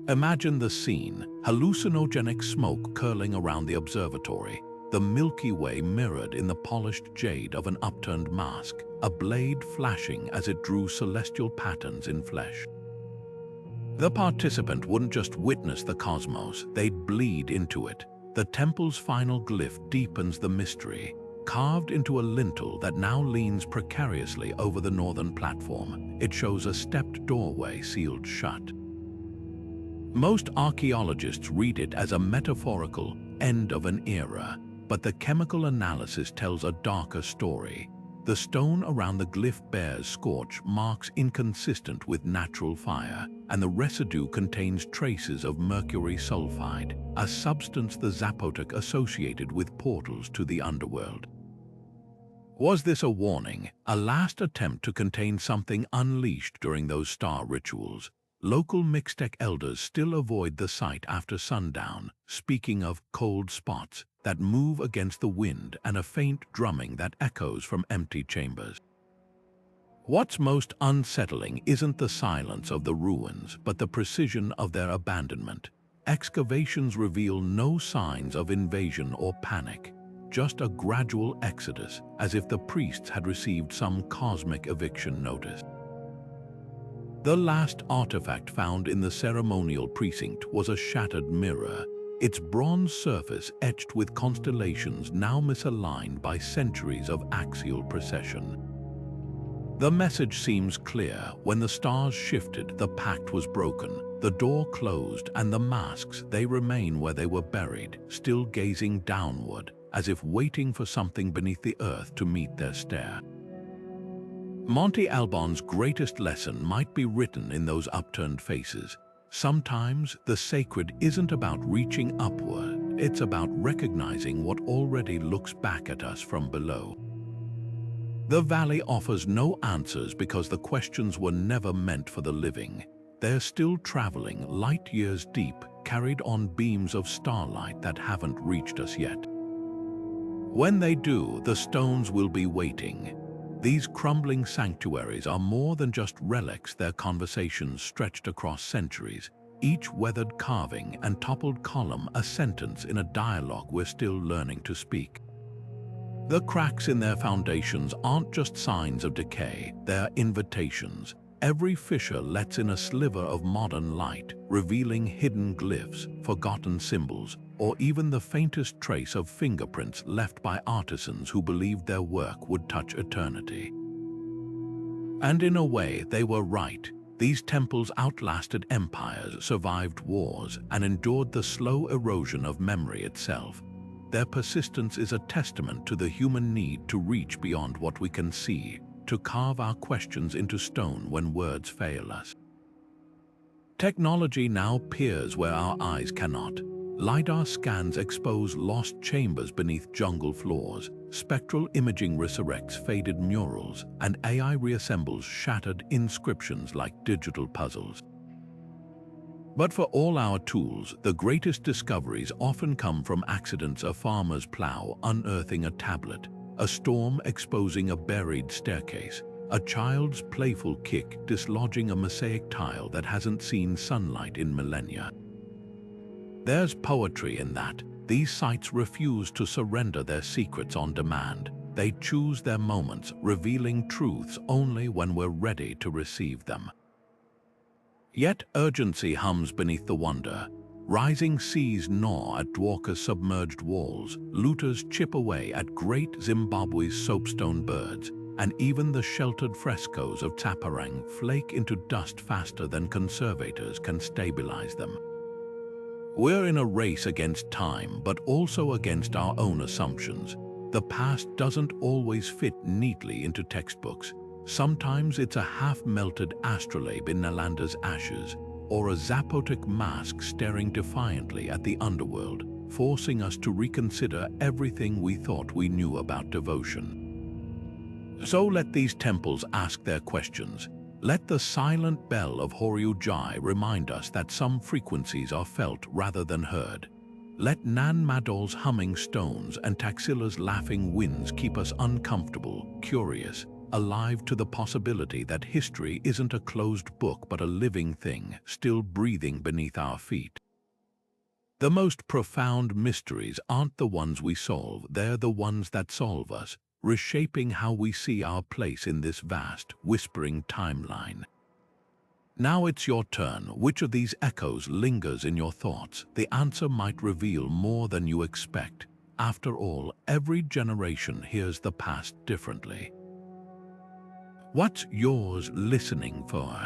Speaker 1: Imagine the scene, hallucinogenic smoke curling around the observatory, the Milky Way mirrored in the polished jade of an upturned mask, a blade flashing as it drew celestial patterns in flesh. The participant wouldn't just witness the cosmos, they'd bleed into it. The temple's final glyph deepens the mystery, carved into a lintel that now leans precariously over the northern platform. It shows a stepped doorway sealed shut. Most archaeologists read it as a metaphorical end of an era, but the chemical analysis tells a darker story. The stone around the glyph bears scorch marks inconsistent with natural fire, and the residue contains traces of mercury sulfide, a substance the Zapotec associated with portals to the underworld. Was this a warning, a last attempt to contain something unleashed during those star rituals? Local Mixtec elders still avoid the site after sundown, speaking of cold spots that move against the wind and a faint drumming that echoes from empty chambers. What's most unsettling isn't the silence of the ruins, but the precision of their abandonment. Excavations reveal no signs of invasion or panic, just a gradual exodus, as if the priests had received some cosmic eviction notice. The last artifact found in the ceremonial precinct was a shattered mirror, its bronze surface etched with constellations now misaligned by centuries of axial precession. The message seems clear. When the stars shifted, the pact was broken, the door closed, and the masks, they remain where they were buried, still gazing downward, as if waiting for something beneath the earth to meet their stare. Monte Alban's greatest lesson might be written in those upturned faces. Sometimes the sacred isn't about reaching upward, it's about recognizing what already looks back at us from below. The valley offers no answers because the questions were never meant for the living. They're still traveling light years deep, carried on beams of starlight that haven't reached us yet. When they do, the stones will be waiting. These crumbling sanctuaries are more than just relics, their conversations stretched across centuries, each weathered carving and toppled column a sentence in a dialogue we're still learning to speak. The cracks in their foundations aren't just signs of decay, they're invitations. Every fissure lets in a sliver of modern light, revealing hidden glyphs, forgotten symbols, or even the faintest trace of fingerprints left by artisans who believed their work would touch eternity. And in a way, they were right. These temples outlasted empires, survived wars, and endured the slow erosion of memory itself. Their persistence is a testament to the human need to reach beyond what we can see, to carve our questions into stone when words fail us. Technology now peers where our eyes cannot. LiDAR scans expose lost chambers beneath jungle floors, spectral imaging resurrects faded murals, and AI reassembles shattered inscriptions like digital puzzles. But for all our tools, the greatest discoveries often come from accidents: a farmer's plow unearthing a tablet, a storm exposing a buried staircase, a child's playful kick dislodging a mosaic tile that hasn't seen sunlight in millennia. There's poetry in that. These sites refuse to surrender their secrets on demand. They choose their moments, revealing truths only when we're ready to receive them. Yet urgency hums beneath the wonder. Rising seas gnaw at Dwarka's submerged walls, looters chip away at great Zimbabwe's soapstone birds, and even the sheltered frescoes of Taparang flake into dust faster than conservators can stabilize them. We're in a race against time, but also against our own assumptions. The past doesn't always fit neatly into textbooks. Sometimes it's a half-melted astrolabe in Nalanda's ashes, or a Zapotec mask staring defiantly at the underworld, forcing us to reconsider everything we thought we knew about devotion. So let these temples ask their questions. Let the silent bell of Horyujai remind us that some frequencies are felt rather than heard. Let Nan Madol's humming stones and Taxila's laughing winds keep us uncomfortable, curious, alive to the possibility that history isn't a closed book but a living thing, still breathing beneath our feet. The most profound mysteries aren't the ones we solve, they're the ones that solve us, reshaping how we see our place in this vast, whispering timeline. Now it's your turn. Which of these echoes lingers in your thoughts? The answer might reveal more than you expect. After all, every generation hears the past differently. What's yours listening for?